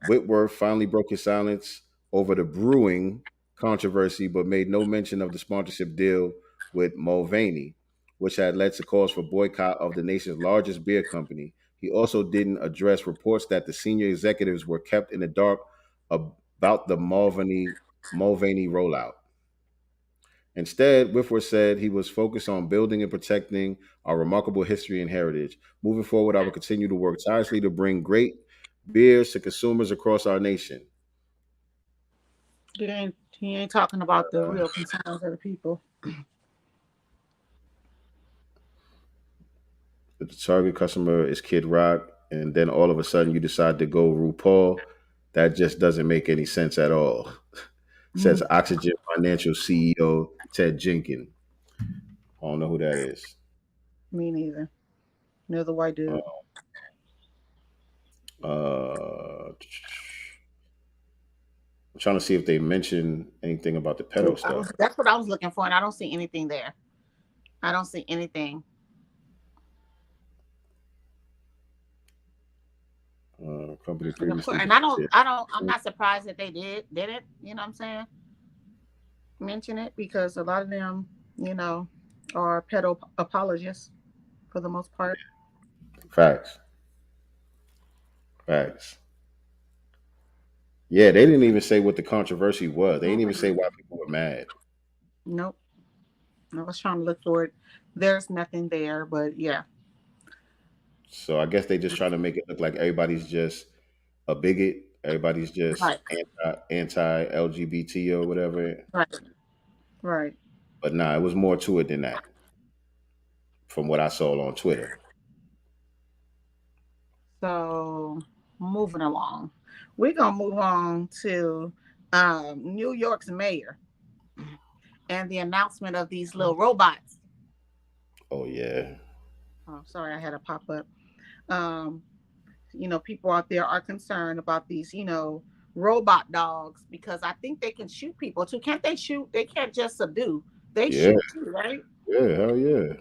Whitworth finally broke his silence over the brewing controversy, but made no mention of the sponsorship deal with Mulvaney, which had led to calls for boycott of the nation's largest beer company. He also didn't address reports that the senior executives were kept in the dark about the Mulvaney rollout. Instead, Whitworth said he was focused on building and protecting our remarkable history and heritage. Moving forward, I will continue to work tirelessly to bring great beers to consumers across our nation. He ain't talking about the real concerns of the people. The target customer is Kid Rock, and then all of a sudden you decide to go RuPaul. That just doesn't make any sense at all. Says Oxygen Financial CEO Ted Jenkins. I don't know who that is. Me neither. Another white dude. I'm trying to see if they mention anything about the pedo stuff. That's what I was looking for, and I don't see anything there. I don't see anything. Company previously, and I'm not surprised that they didn't, you know what I'm saying, mention it, because a lot of them, are pedo apologists for the most part. Facts. Yeah, they didn't even say what the controversy was. They didn't even say why people were mad. Nope. I was trying to look for it. There's nothing there, but yeah. So I guess they just trying to make it look like everybody's just a bigot. Everybody's just anti LGBT or whatever. Right. But nah, it was more to it than that. From what I saw on Twitter. So moving along, we're gonna move on to New York's mayor and the announcement of these little robots. Oh yeah. Oh, sorry, I had a pop up. People out there are concerned about these, robot dogs, because I think they can shoot people too. Can't they shoot? They can't just subdue. They shoot too, right? Yeah, hell yeah.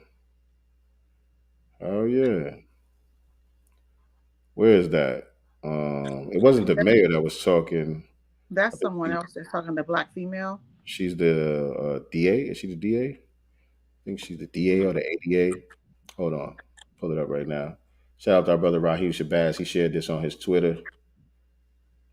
Hell yeah. Where is that? It wasn't the mayor that was talking. That's someone else that's talking, the black female. She's the DA. Is she the DA? I think she's the DA or the ADA. Hold on. Pull it up right now. Shout out to our brother Raheem Shabazz. He shared this on his Twitter.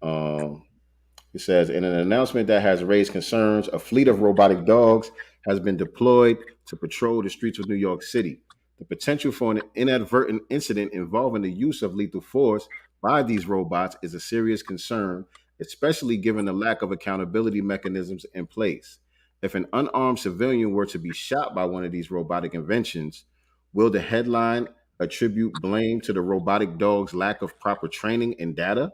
It says, in an announcement that has raised concerns, a fleet of robotic dogs has been deployed to patrol the streets of New York City. The potential for an inadvertent incident involving the use of lethal force by these robots is a serious concern, especially given the lack of accountability mechanisms in place. If an unarmed civilian were to be shot by one of these robotic inventions, will the headline attribute blame to the robotic dog's lack of proper training and data?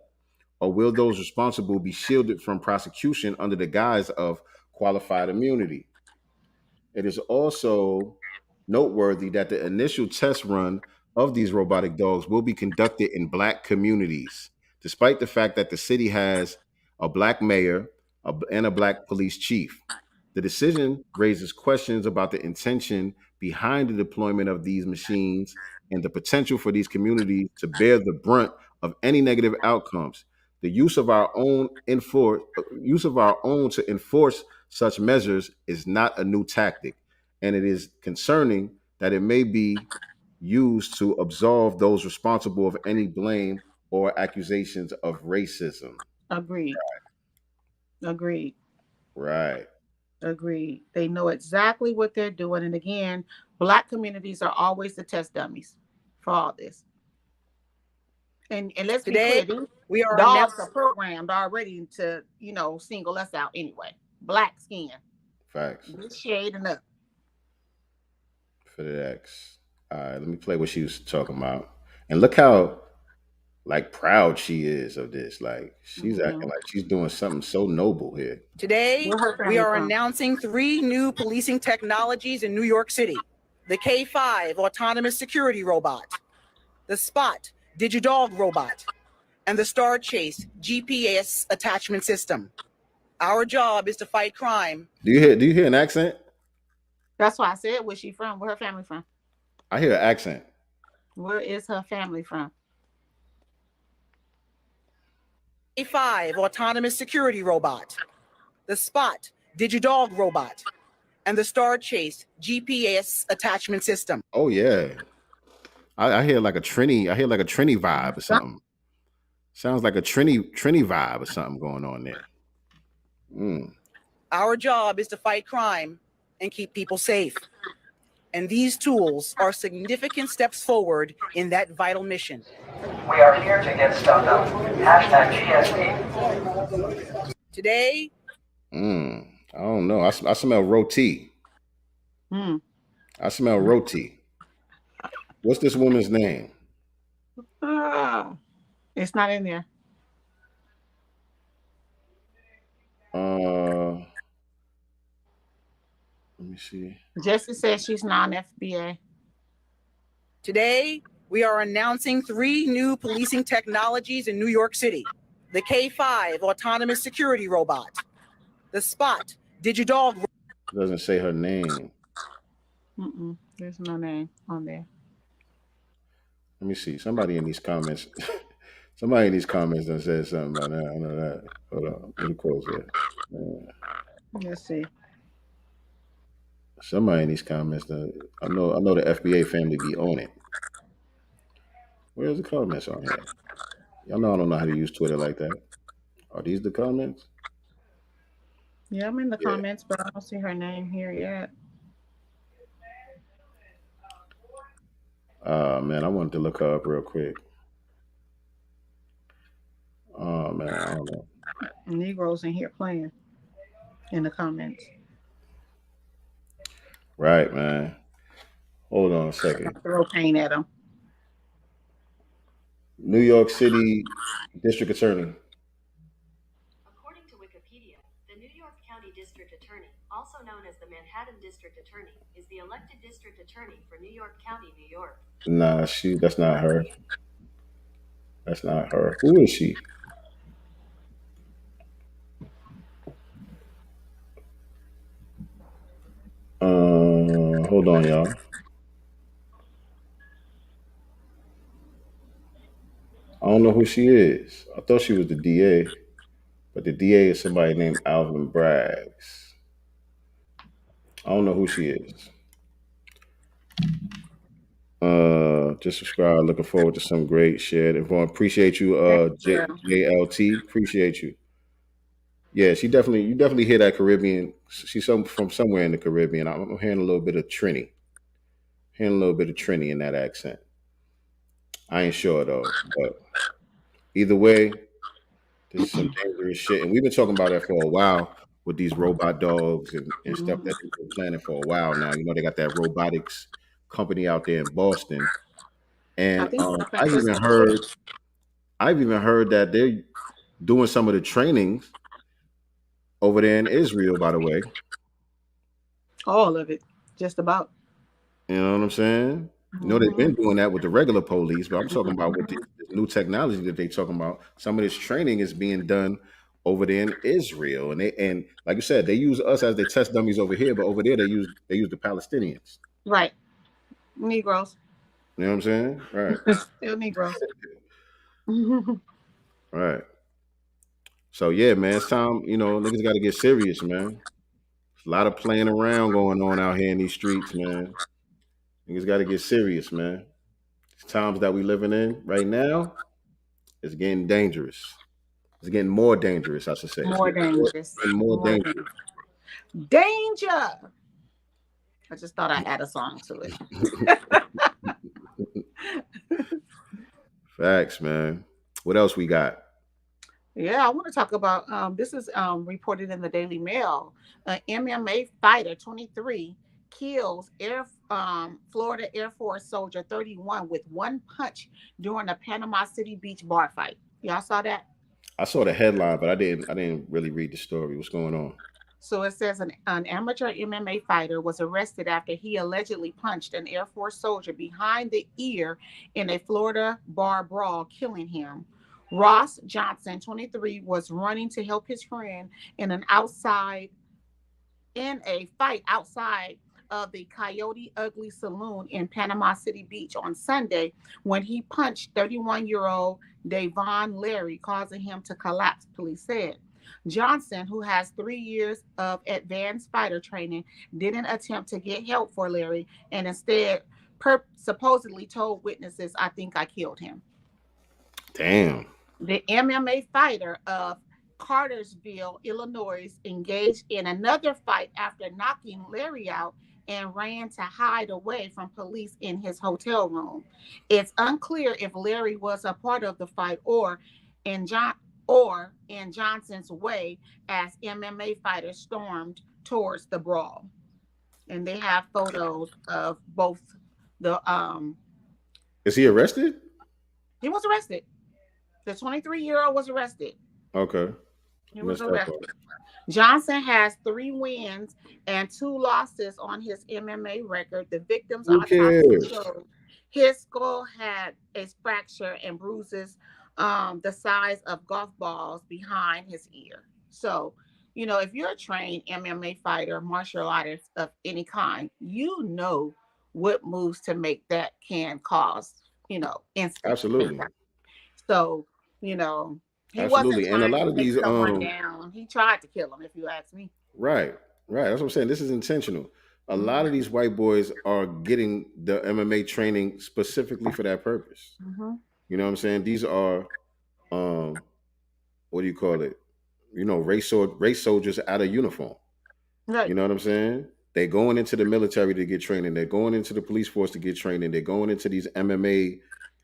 Or will those responsible be shielded from prosecution under the guise of qualified immunity? It is also noteworthy that the initial test run of these robotic dogs will be conducted in Black communities, despite the fact that the city has a Black mayor and a Black police chief. The decision raises questions about the intention behind the deployment of these machines and the potential for these communities to bear the brunt of any negative outcomes. The use of our own to enforce such measures is not a new tactic, and it is concerning that it may be used to absolve those responsible of any blame or accusations of racism. Agreed. Right. Agreed. They know exactly what they're doing, and again, Black communities are always the test dummies for all this. And let's be clear, we are dogs are programmed already to, single us out anyway. Black skin. Facts. This shading up. For the X. All right, let me play what she was talking about. And look how proud she is of this. Like she's acting like she's doing something so noble here. Today, we are announcing 3 new policing technologies in New York City. The K5 autonomous security robot, the Spot Digidog robot, and the Star Chase GPS attachment system. Our job is to fight crime. Do you hear an accent? That's why I said, where's she from? Where her family from? I hear an accent. Where is her family from? K5 autonomous security robot, the Spot Digidog robot, and the Star Chase GPS attachment system. Oh yeah. I hear like a Trini vibe or something. Sounds like a Trini vibe or something going on there. Our job is to fight crime and keep people safe. And these tools are significant steps forward in that vital mission. We are here to get stuck up. Hashtag GSP. Today, I don't know. I smell roti. I smell roti. What's this woman's name? It's not in there. Let me see. Jessie says she's non-FBA. Today, we are announcing 3 new policing technologies in New York City. The K5 autonomous security robot. The Spot digidog. It doesn't say her name. There's no name on there. Let me see. Somebody in these comments done said something about that. I know that. Hold on. Let me close that. Let's see. Somebody in these comments done, I know the FBA family be on it. Where's the comments on here? Y'all know I don't know how to use Twitter like that. Are these the comments? Yeah, I'm in the comments, but I don't see her name here yet. Man, I wanted to look her up real quick. Oh man, I don't know. Negroes in here playing in the comments. Right, man. Hold on a second. Throw paint at them. New York City District Attorney. According to Wikipedia, the New York County District Attorney, also known as the Manhattan District Attorney, is the elected district attorney for New York County, New York. Nah, that's not her. That's not her. Who is she? Hold on, y'all. I don't know who she is. I thought she was the DA, but the DA is somebody named Alvin Braggs. I don't know who she is. Just subscribe. Looking forward to some great shit. Everyone, appreciate you, JLT. Appreciate you. Yeah, you definitely hear that Caribbean. She's from somewhere in the Caribbean. I'm hearing a little bit of Trini. Hearing a little bit of Trini in that accent. I ain't sure though, but either way, this is some dangerous shit. And we've been talking about that for a while with these robot dogs and stuff that they've been planning for a while now. You know, they got that robotics company out there in Boston. And I've even heard that they're doing some of the trainings over there in Israel, by the way. All of it, just about. You know what I'm saying? You know, they've been doing that with the regular police, but I'm talking about with the new technology that they're talking about. Some of this training is being done over there in Israel. And like you said, they use us as their test dummies over here, but over there they use the Palestinians. Right. Negroes. You know what I'm saying? Right. Still Negroes. Right. So yeah, man, it's time, niggas got to get serious, man. There's a lot of playing around going on out here in these streets, man. Niggas got to get serious, man. These times that we living in right now, it's getting dangerous. It's getting more dangerous, I should say. More dangerous. More dangerous. Danger. I just thought I'd add a song to it. Facts, man. What else we got? Yeah, I want to talk about, this is reported in the Daily Mail. An MMA fighter, 23, kills Florida Air Force soldier 31 with one punch during a Panama City Beach bar fight. Y'all saw that? I saw the headline, but I didn't really read the story. What's going on? So it says an amateur MMA fighter was arrested after he allegedly punched an Air Force soldier behind the ear in a Florida bar brawl, killing him. Ross Johnson, 23, was running to help his friend in a fight outside of the Coyote Ugly Saloon in Panama City Beach on Sunday when he punched 31-year-old Davon Larry, causing him to collapse, police said. Johnson, who has 3 years of advanced fighter training, didn't attempt to get help for Larry and instead supposedly told witnesses, "I think I killed him." Damn. The MMA fighter of Cartersville, Illinois, engaged in another fight after knocking Larry out and ran to hide away from police in his hotel room. It's unclear if Larry was a part of the fight in John or in Johnson's way as MMA fighters stormed towards the brawl. And they have photos of both the Is he arrested? he was arrested. The 23-year-old was arrested. Okay. He was arrested. Johnson has 3 wins and 2 losses on his MMA record. The victim's autopsy showed his skull had a fracture and bruises the size of golf balls behind his ear. So, if you're a trained MMA fighter, martial artist of any kind, you know what moves to make that can cause, instant. Absolutely. So, he wasn't trying and a lot of these someone down. He tried to kill him, if you ask me. Right. That's what I'm saying. This is intentional. A lot of these white boys are getting the MMA training specifically for that purpose. Mm-hmm. You know what I'm saying? These are, what do you call it? Race soldiers out of uniform. Right. You know what I'm saying? They're going into the military to get training. They're going into the police force to get training. They're going into these MMA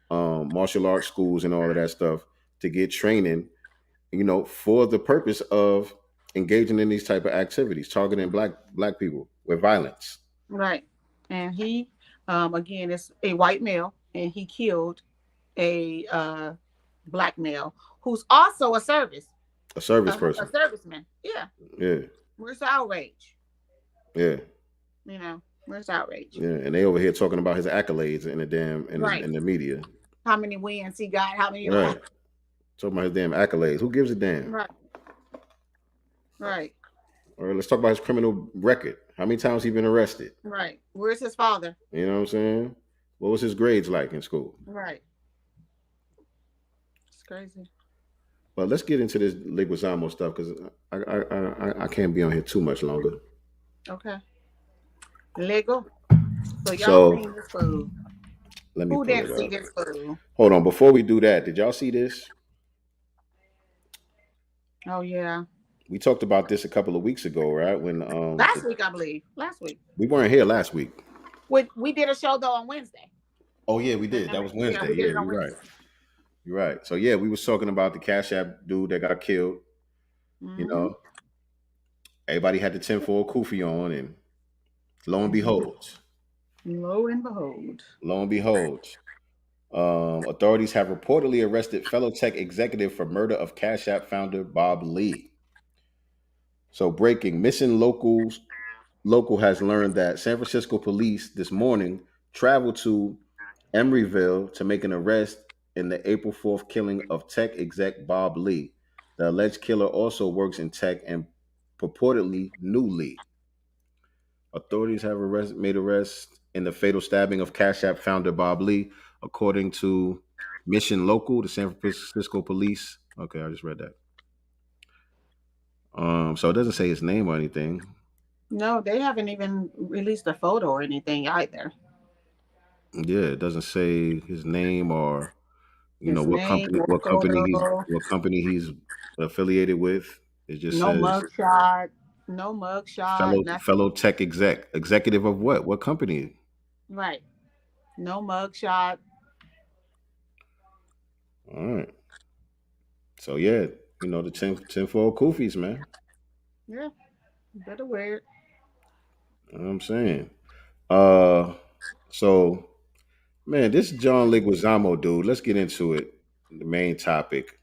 martial arts schools and all of that stuff to get training, for the purpose of engaging in these type of activities, targeting black people with violence. Right. And he, again, is a white male, and he killed a black male who's also a service person. A serviceman. Yeah. Yeah. Where's the outrage? Yeah. Where's outrage? Yeah, and they over here talking about his accolades in the media. How many wins he got? How many? Right. Talking about his damn accolades. Who gives a damn? Right. Right. All right, let's talk about his criminal record. How many times he been arrested? Right. Where's his father? You know what I'm saying? What was his grades like in school? Right. It's crazy. But let's get into this Leguizamo stuff because I can't be on here too much longer. Okay. Lego. So y'all seen this food. Let me Who didn't see this food? Hold on. Before we do that, did y'all see this? Oh, yeah. We talked about this a couple of weeks ago, right? When last week, I believe. Last week. We weren't here last week. We did a show, though, on Wednesday. Oh, yeah, we did. That was Wednesday. Yeah, you're right. You're right. So, yeah, we was talking about the Cashapp dude that got killed. Mm-hmm. Everybody had the tinfoil kufi on, and lo and behold. Authorities have reportedly arrested fellow tech executive for murder of Cashapp founder Bob Lee. So breaking, missing local has learned that San Francisco police this morning traveled to Emeryville to make an arrest in the April 4th killing of tech exec Bob Lee. The alleged killer also works in tech and purportedly knew Lee. Authorities have made arrests in the fatal stabbing of Cashapp founder Bob Lee, according to Mission Local, the San Francisco police. Okay, I just read that. So it doesn't say his name or anything. No, they haven't even released a photo or anything either. Yeah, it doesn't say his name or what company he's affiliated with. It just says no mugshot. Fellow tech executive of what? What company? Right. No mugshot. All right. So yeah, the tinfoil kufis, man. Yeah, you better wear it. You know what I'm saying. So, man, this John Leguizamo dude. Let's get into it. The main topic.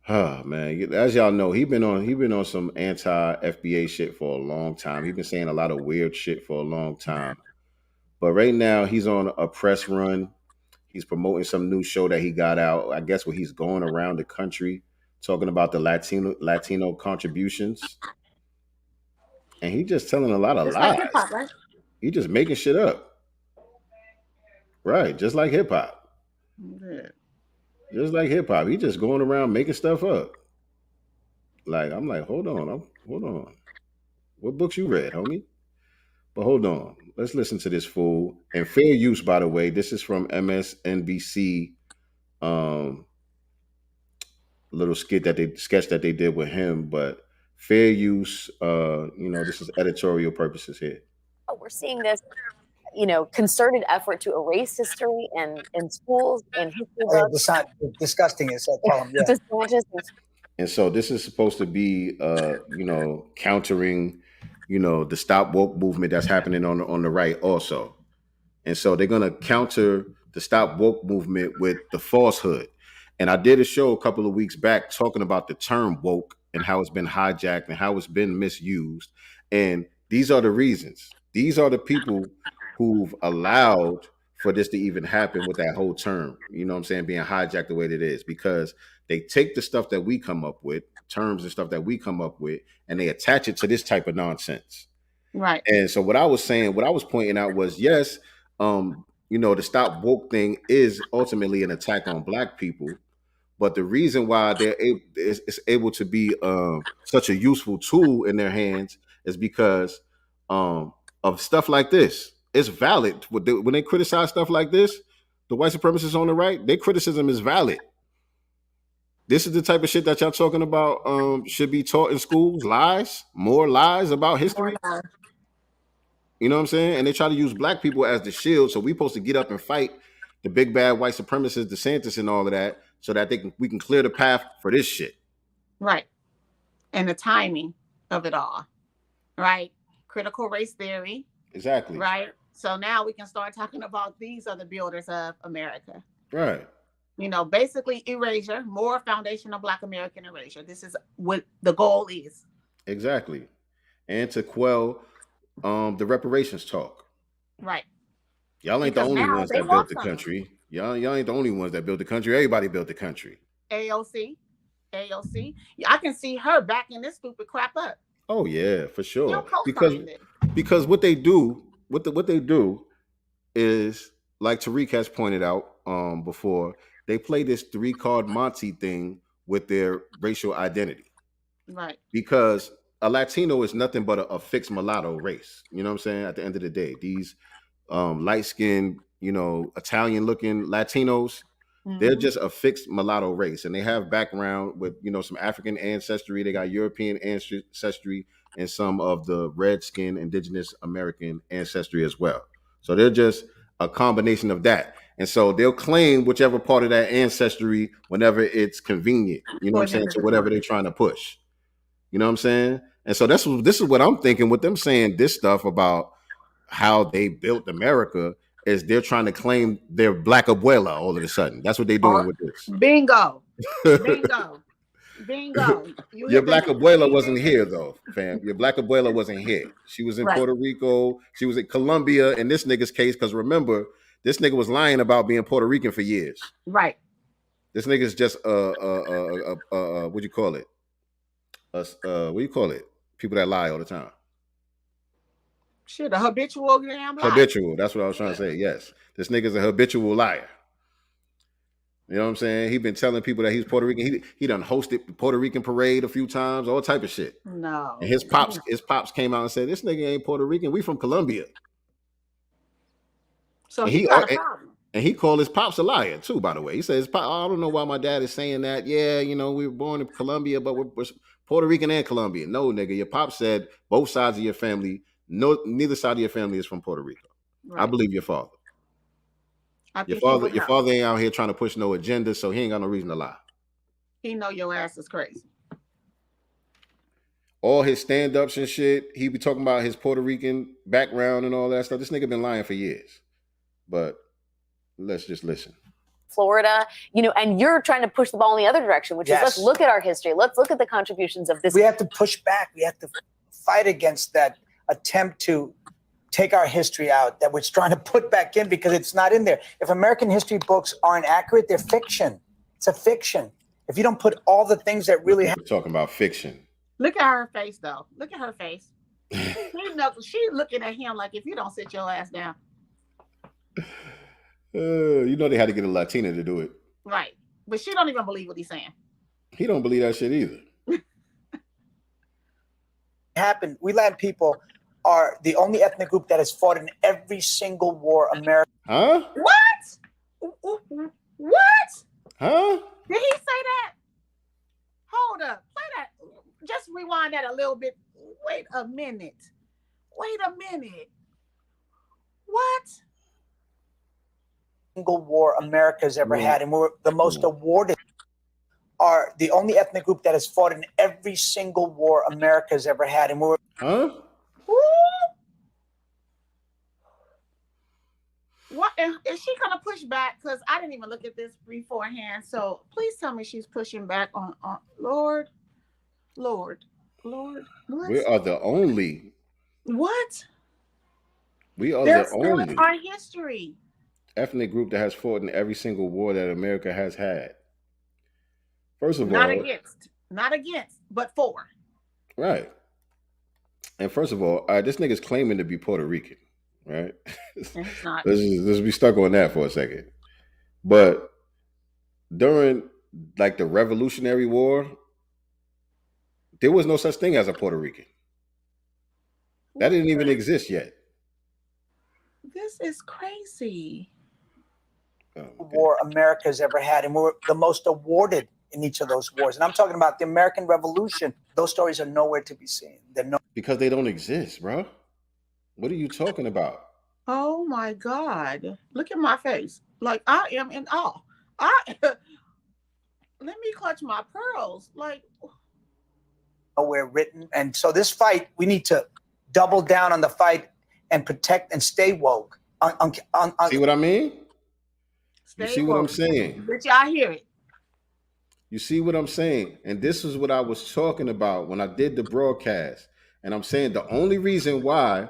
Man, as y'all know, he been on some anti-FBA shit for a long time. He's been saying a lot of weird shit for a long time. But right now, he's on a press run. He's promoting some new show that he got out. I guess where he's going around the country talking about the Latino contributions, and he just telling a lot of lies. Like hip-hop, right? He just making shit up, right? Just like hip hop. Yeah. Just like hip hop, he just going around making stuff up. I'm like, hold on. What books you read, homie? But hold on, let's listen to this fool. And fair use, by the way. This is from MSNBC. little sketch that they did with him, but fair use. This is editorial purposes here. We're seeing this, concerted effort to erase history in schools and history books. Disgusting is that problem. Yeah. And so this is supposed to be, countering, the Stop Woke movement that's happening on the right also. And so they're going to counter the Stop Woke movement with the falsehood. And I did a show a couple of weeks back talking about the term woke and how it's been hijacked and how it's been misused. And these are the reasons. These are the people who've allowed for this to even happen with that whole term, being hijacked the way that it is, because they take the stuff that we come up with, terms and stuff that we come up with, and they attach it to this type of nonsense. Right. And so what I was pointing out was, yes, the Stop Woke thing is ultimately an attack on Black people. But the reason why it's able to be such a useful tool in their hands is because of stuff like this. It's valid. When they criticize stuff like this, the white supremacists on the right, their criticism is valid. This is the type of shit that y'all talking about should be taught in schools. Lies, more lies about history. You know what I'm saying? And they try to use Black people as the shield. So we supposed to get up and fight the big bad white supremacists, DeSantis and all of that, so that we can clear the path for this shit. Right. And the timing of it all. Right. Critical race theory. Exactly. Right. So now we can start talking about these are the builders of America. Right. Basically erasure, more foundational Black American erasure. This is what the goal is. Exactly. And to quell the reparations talk. Right. Y'all ain't the only ones that built the country. Y'all ain't the only ones that built the country. Everybody built the country. AOC. I can see her backing this stupid crap up. Oh yeah, for sure. Because what they do is, like Tariq has pointed out before, they play this 3-card Monty thing with their racial identity. Right. Because a Latino is nothing but a fixed mulatto race. You know what I'm saying? At the end of the day, these light-skinned, Italian-looking Latinos, they're just a fixed mulatto race, and they have background with, some African ancestry. They got European ancestry and some of the red-skinned indigenous American ancestry as well. So they're just a combination of that. And so they'll claim whichever part of that ancestry whenever it's convenient, you know what I'm saying, to whatever they're trying to push. You know what I'm saying? And so this is what I'm thinking with them saying this stuff about how they built America, is they're trying to claim their Black abuela all of a sudden. That's what they're doing with this. Bingo. Your Black abuela wasn't here though, fam. Your Black abuela wasn't here. She was in Puerto Rico. She was in Colombia in this nigga's case, because remember, this nigga was lying about being Puerto Rican for years. Right. This nigga's just what do you call it? What do you call it? People that lie all the time. Shit, a habitual damn liar. Habitual. That's what I was trying to say. Yes. This nigga's a habitual liar. You know what I'm saying? He been telling people that he's Puerto Rican. He done hosted the Puerto Rican parade a few times, all type of shit. No. And his pops came out and said, this nigga ain't Puerto Rican. We from Colombia. So he got a problem. And he called his pops a liar too, by the way. He says, I don't know why my dad is saying that. Yeah, we were born in Colombia, but we're Puerto Rican and Colombian. No, nigga, your pop said both sides of your family, neither side of your family is from Puerto Rico. Right. I believe your father. Your father ain't out here trying to push no agenda, so he ain't got no reason to lie. He know your ass is crazy. All his stand-ups and shit, he be talking about his Puerto Rican background and all that stuff. This nigga been lying for years. But let's just listen. Florida, and you're trying to push the ball in the other direction, which is let's look at our history. Let's look at the contributions of this. We have to push back. We have to fight against that attempt to take our history out that we're trying to put back in, because it's not in there. If American history books aren't accurate, they're fiction. It's a fiction. If you don't put all the things that really happen. We're talking about fiction. Look at her face, though. Look at her face. She's looking at him like, if you don't sit your ass down. They had to get a Latina to do it. Right. But she don't even believe what he's saying. He don't believe that shit either. Happened. We Latin people are the only ethnic group that has fought in every single war America. Huh? What? What? Huh? Did he say that? little bit. Wait a minute. What? Single war America's ever had, and we're the most awarded. Are the only ethnic group that has fought in every single war America's ever had, and we're What is she gonna push back? Because I didn't even look at this beforehand. So please tell me she's pushing back on Lord. We are the only. What? We are They're the only stealing our history. ethnic group that has fought in every single war that America has had. First of Not all, against, but for. Right. And first of all, this nigga's claiming to be Puerto Rican, right? It's not. Let's be stuck on that for a second. But during like the Revolutionary War, there was no such thing as a Puerto Rican. That didn't even exist yet. This is crazy. War America's ever had, and we're the most awarded in each of those wars. And I'm talking about the American Revolution. Those stories are nowhere to be seen. Because they don't exist, bro. What are you talking about? Oh my God. Look at my face. Like I am in awe. Let me clutch my pearls. Like nowhere written. And so this fight, we need to double down on the fight and protect and stay woke. See what I mean? Stay you see woke. What I'm saying? Did y'all hear it? You see what I'm saying? And this is what I was talking about when I did the broadcast. And I'm saying the only reason why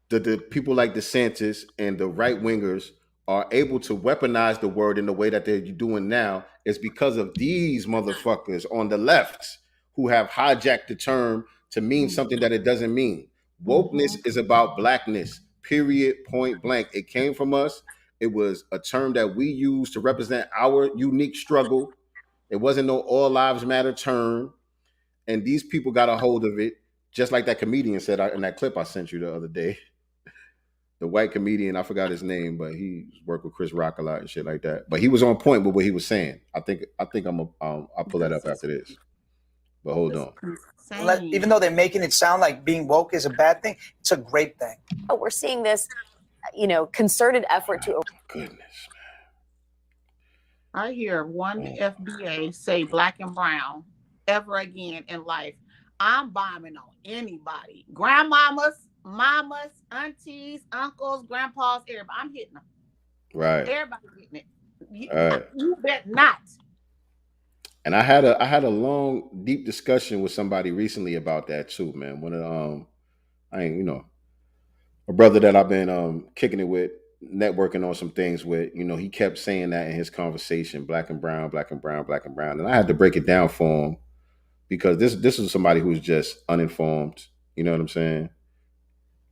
the people like DeSantis and the right wingers are able to weaponize the word in the way that they're doing now is because of these motherfuckers on the left who have hijacked the term to mean something that it doesn't mean. Wokeness is about blackness, period, point blank. It came from us. It was a term that we used to represent our unique struggle. It wasn't no all lives matter term. And these people got a hold of it, just like that comedian said in that clip I sent you the other day. The white comedian, I forgot his name, but he worked with Chris Rock a lot and shit like that. But he was on point with what he was saying. I'll pull that up after this. But hold on. Even though they're making it sound like being woke is a bad thing, it's a great thing. Oh, we're seeing this, concerted effort to. Goodness. I hear one FBA say black and brown ever again in life. I'm bombing on anybody. Grandmamas, mamas, aunties, uncles, grandpas, everybody. I'm hitting them. Right. Everybody's hitting it. You bet not. And I had a long, deep discussion with somebody recently about that too, man. One of a brother that I've been kicking it with, networking on some things with, he kept saying that in his conversation, black and brown, black and brown, black and brown. And I had to break it down for him because this is somebody who's just uninformed, you know what I'm saying?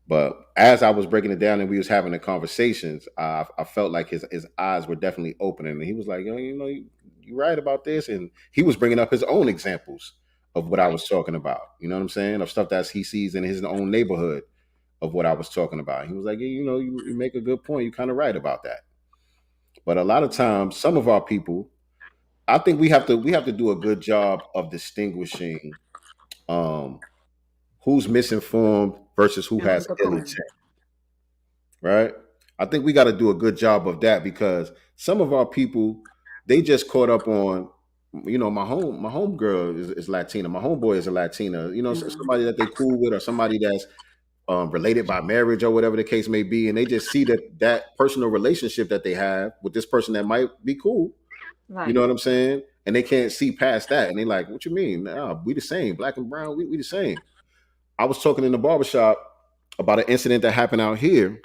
But as I was breaking it down and we was having the conversations, I felt like his eyes were definitely opening. And he was like, you're right about this. And he was bringing up his own examples of what I was talking about. You know what I'm saying? Of stuff that he sees in his own neighborhood of what I was talking about. He was like, you make a good point. You're kind of right about that. But a lot of times, some of our people, I think we have to do a good job of distinguishing who's misinformed versus who has ill intent. Right? I think we got to do a good job of that because some of our people, they just caught up on, my home girl is Latina. My homeboy is a Latina. Somebody that they cool with or somebody that's related by marriage or whatever the case may be, and they just see that personal relationship that they have with this person that might be cool. Right. You know what I'm saying? And they can't see past that, and they like, "What you mean? Nah, we the same, black and brown. We the same." I was talking in the barbershop about an incident that happened out here,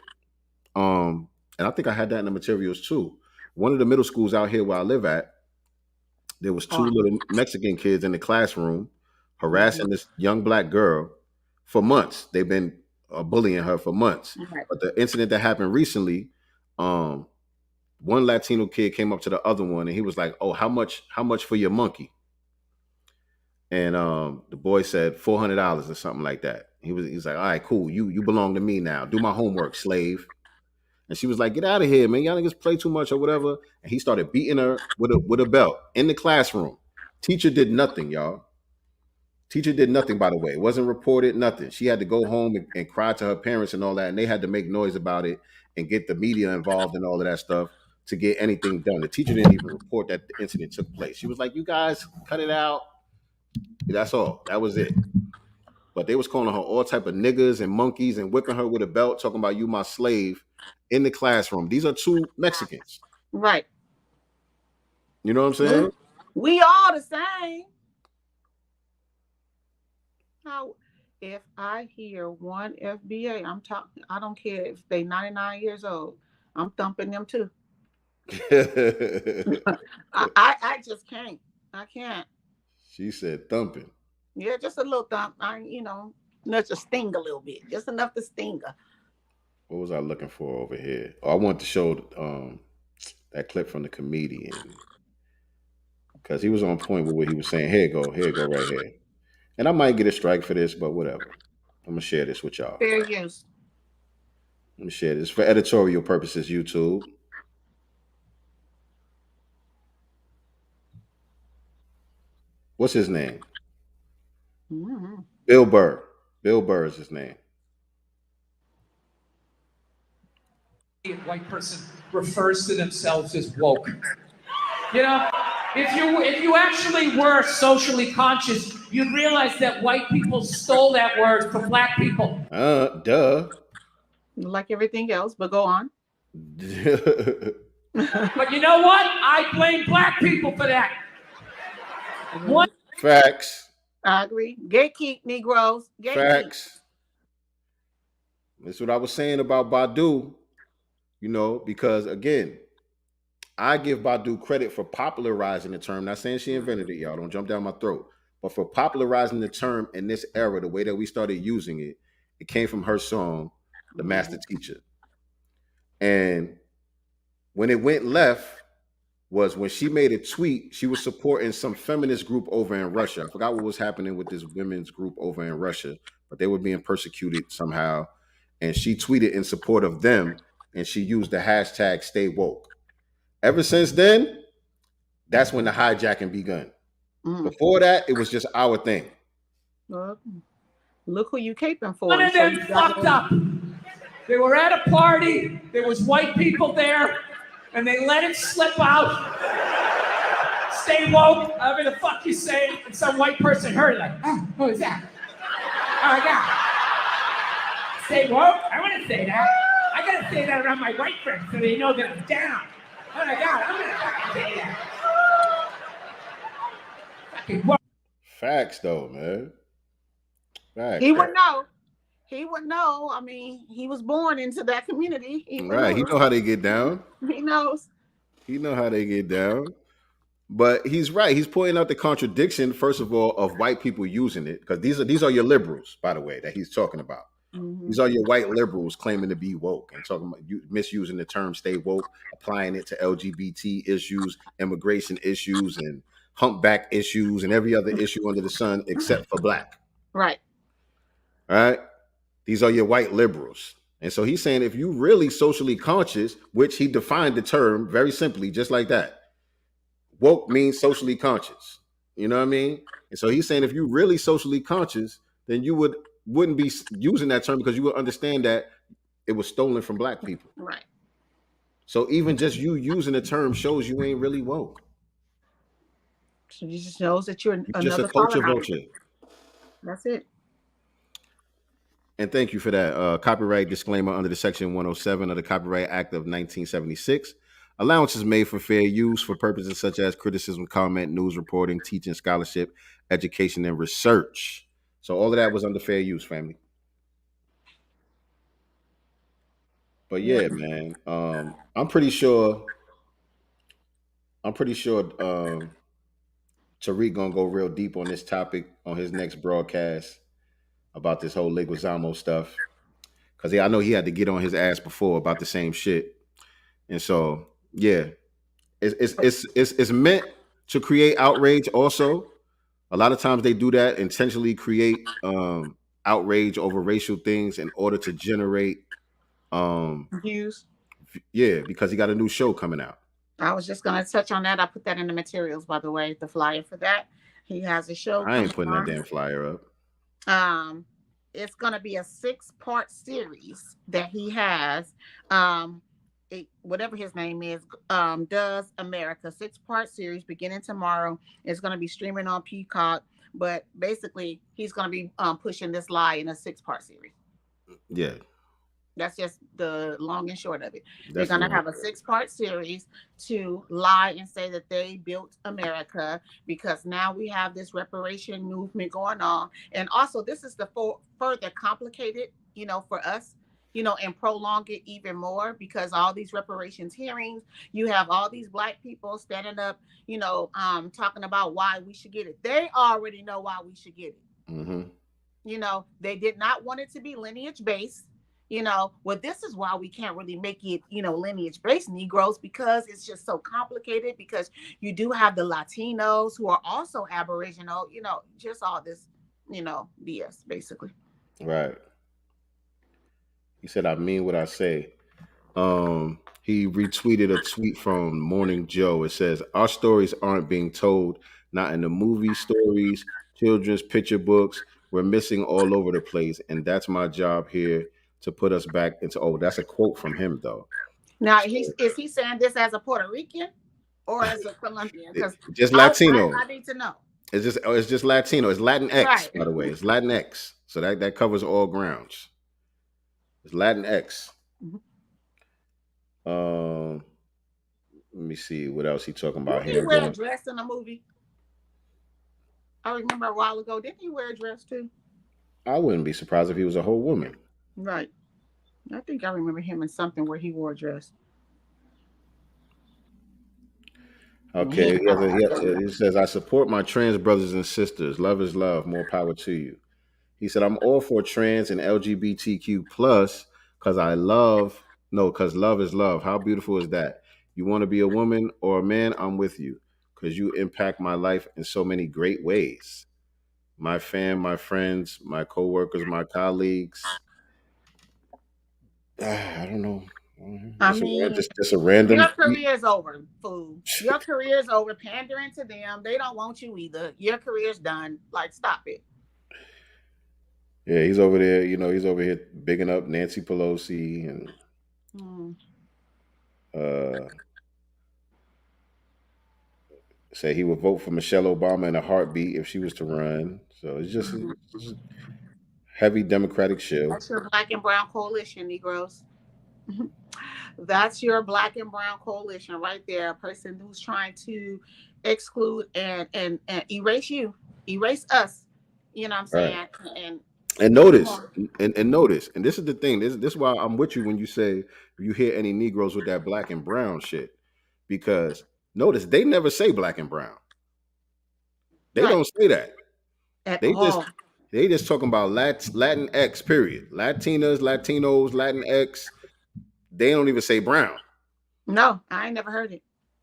and I think I had that in the materials too. One of the middle schools out here where I live at, there was two little Mexican kids in the classroom harassing this young black girl for months. They've been bullying her for months. Right. But the incident that happened recently, one Latino kid came up to the other one and he was like, "Oh, how much for your monkey?" And the boy said $400 or something like that. He's like, "All right, cool. You belong to me now. Do my homework, slave." And she was like, "Get out of here, man. Y'all niggas play too much or whatever." And he started beating her with a belt in the classroom. Teacher did nothing, y'all. Teacher did nothing, by the way. It wasn't reported, nothing. She had to go home and cry to her parents and all that, and they had to make noise about it and get the media involved and all of that stuff to get anything done. The teacher didn't even report that the incident took place. She was like, "You guys cut it out." That's all. That was it. But they was calling her all type of niggas and monkeys and whipping her with a belt, talking about you my slave in the classroom. These are two Mexicans. Right. You know what I'm saying? We all the same. How if I hear one FBA, I'm talking, I don't care if they 99 years old, I'm thumping them too. I just can't. I can't. She said thumping. Yeah, just a little thump. Not just sting a little bit. Just enough to sting her. What was I looking for over here? Oh, I want to show that clip from the comedian. Because he was on point with what he was saying. Here you go right here. And I might get a strike for this, but whatever. I'm going to share this with y'all. Fair use. Let me share this for editorial purposes, YouTube. What's his name? Mm-hmm. Bill Burr. Bill Burr is his name. A white person refers to themselves as woke. You know, if you actually were socially conscious, you'd realize that white people stole that word from black people. Duh. Like everything else, but go on. But you know what? I blame black people for that. What? Facts. I agree. Gatekeep, Negroes. Gatekeep. Facts. That's what I was saying about Badu, because again, I give Badu credit for popularizing the term. Not saying she invented it, y'all. Don't jump down my throat. But for popularizing the term in this era, the way that we started using it, it came from her song, The Master Teacher. And when it went left was when she made a tweet, she was supporting some feminist group over in Russia. I forgot what was happening with this women's group over in Russia, but they were being persecuted somehow. And she tweeted in support of them, and she used the hashtag Stay Woke. Ever since then, that's when the hijacking begun. Before that, it was just our thing. Look who you caping for. One of them fucked up. They were at a party. There was white people there, and they let it slip out. Stay woke. Whatever the fuck you say, and some white person heard it like, oh, what was that? Oh my God. Stay woke? I want to say that. I gotta say that around my white friends so they know that I'm down. Oh my God, I'm gonna fucking say that. Fucking woke. Facts though, man. Facts. He would know. He would know. I mean, he was born into that community. He know how they get down. He knows. He know how they get down. But he's right. He's pointing out the contradiction, first of all, of white people using it, because these are your liberals, by the way, that he's talking about. Mm-hmm. These are your white liberals claiming to be woke and talking about misusing the term "stay woke," applying it to LGBT issues, immigration issues, and humpback issues, and every other issue under the sun except for black. Right. All right. These are your white liberals. And so he's saying if you really socially conscious, which he defined the term very simply, just like that. Woke means socially conscious. You know what I mean? And so he's saying if you really socially conscious, then you wouldn't be using that term because you would understand that it was stolen from black people. Right. So even just you using the term shows you ain't really woke. So you just knows that you're just a culture vulture. That's it. And thank you for that. Copyright disclaimer under the Section 107 of the Copyright Act of 1976. Allowances made for fair use for purposes such as criticism, comment, news reporting, teaching, scholarship, education, and research. So all of that was under fair use, family. But yeah, man, I'm pretty sure Tariq gonna go real deep on this topic on his next broadcast about this whole Leguizamo stuff, because I know he had to get on his ass before about the same shit, and so yeah, it's meant to create outrage. Also, a lot of times they do that, intentionally create outrage over racial things in order to generate views. Yeah, because he got a new show coming out. I was just going to touch on that. I put that in the materials, by the way, the flyer for that. He has a show I ain't coming putting that damn flyer up. on. It's going to be a 6-part series that he has. Whatever his name is, Does America, 6-part series beginning tomorrow. It's going to be streaming on Peacock, but basically he's going to be pushing this lie in a 6-part series. Yeah. That's just the long and short of it. They're going to have a 6-part series to lie and say that they built America, because now we have this reparation movement going on. And also, this is the further complicated, for us, and prolong it even more, because all these reparations hearings, you have all these Black people standing up, talking about why we should get it. They already know why we should get it. Mm-hmm. They did not want it to be lineage based. Well, this is why we can't really make it, lineage based Negroes, because it's just so complicated, because you do have the Latinos who are also Aboriginal, just all this, BS basically. Right. He said, I mean what I say. He retweeted a tweet from Morning Joe. It says, our stories aren't being told, not in the movie stories, children's picture books. We're missing all over the place. And that's my job here, to put us back into, that's a quote from him though. Now, is he saying this as a Puerto Rican or as a Colombian? Because just Latino. I need to know. It's just Latino. It's Latinx, right. By the way. It's Latinx. So that covers all grounds. It's Latinx. Mm-hmm. Let me see what else he talking about here. Did he wear a dress in the movie? I remember a while ago. Didn't he wear a dress too? I wouldn't be surprised if he was a whole woman. Right. I think I remember him in something where he wore a dress. Okay. He says, I support my trans brothers and sisters. Love is love. More power to you. He said, I'm all for trans and LGBTQ plus because love is love. How beautiful is that? You want to be a woman or a man? I'm with you, because you impact my life in so many great ways. My fam, my friends, my coworkers, my colleagues. I don't know. Just a random. Your career's over, fool. Your career's over. Pandering to them. They don't want you either. Your career's done. Like, stop it. Yeah, he's over there. He's over here bigging up Nancy Pelosi and say he would vote for Michelle Obama in a heartbeat if she was to run. So it's just heavy Democratic shield. That's your Black and Brown coalition, Negroes. That's your Black and Brown coalition right there. A person who's trying to exclude and erase you, erase us. You know what I'm saying? Right. And notice, and notice, and this is the thing. This is why I'm with you when you say you hear any Negroes with that Black and Brown shit, because notice they never say Black and Brown. They don't say that. They just talking about Latinx, period. Latinas, Latinos, Latinx. They don't even say brown. No, I ain't never heard it.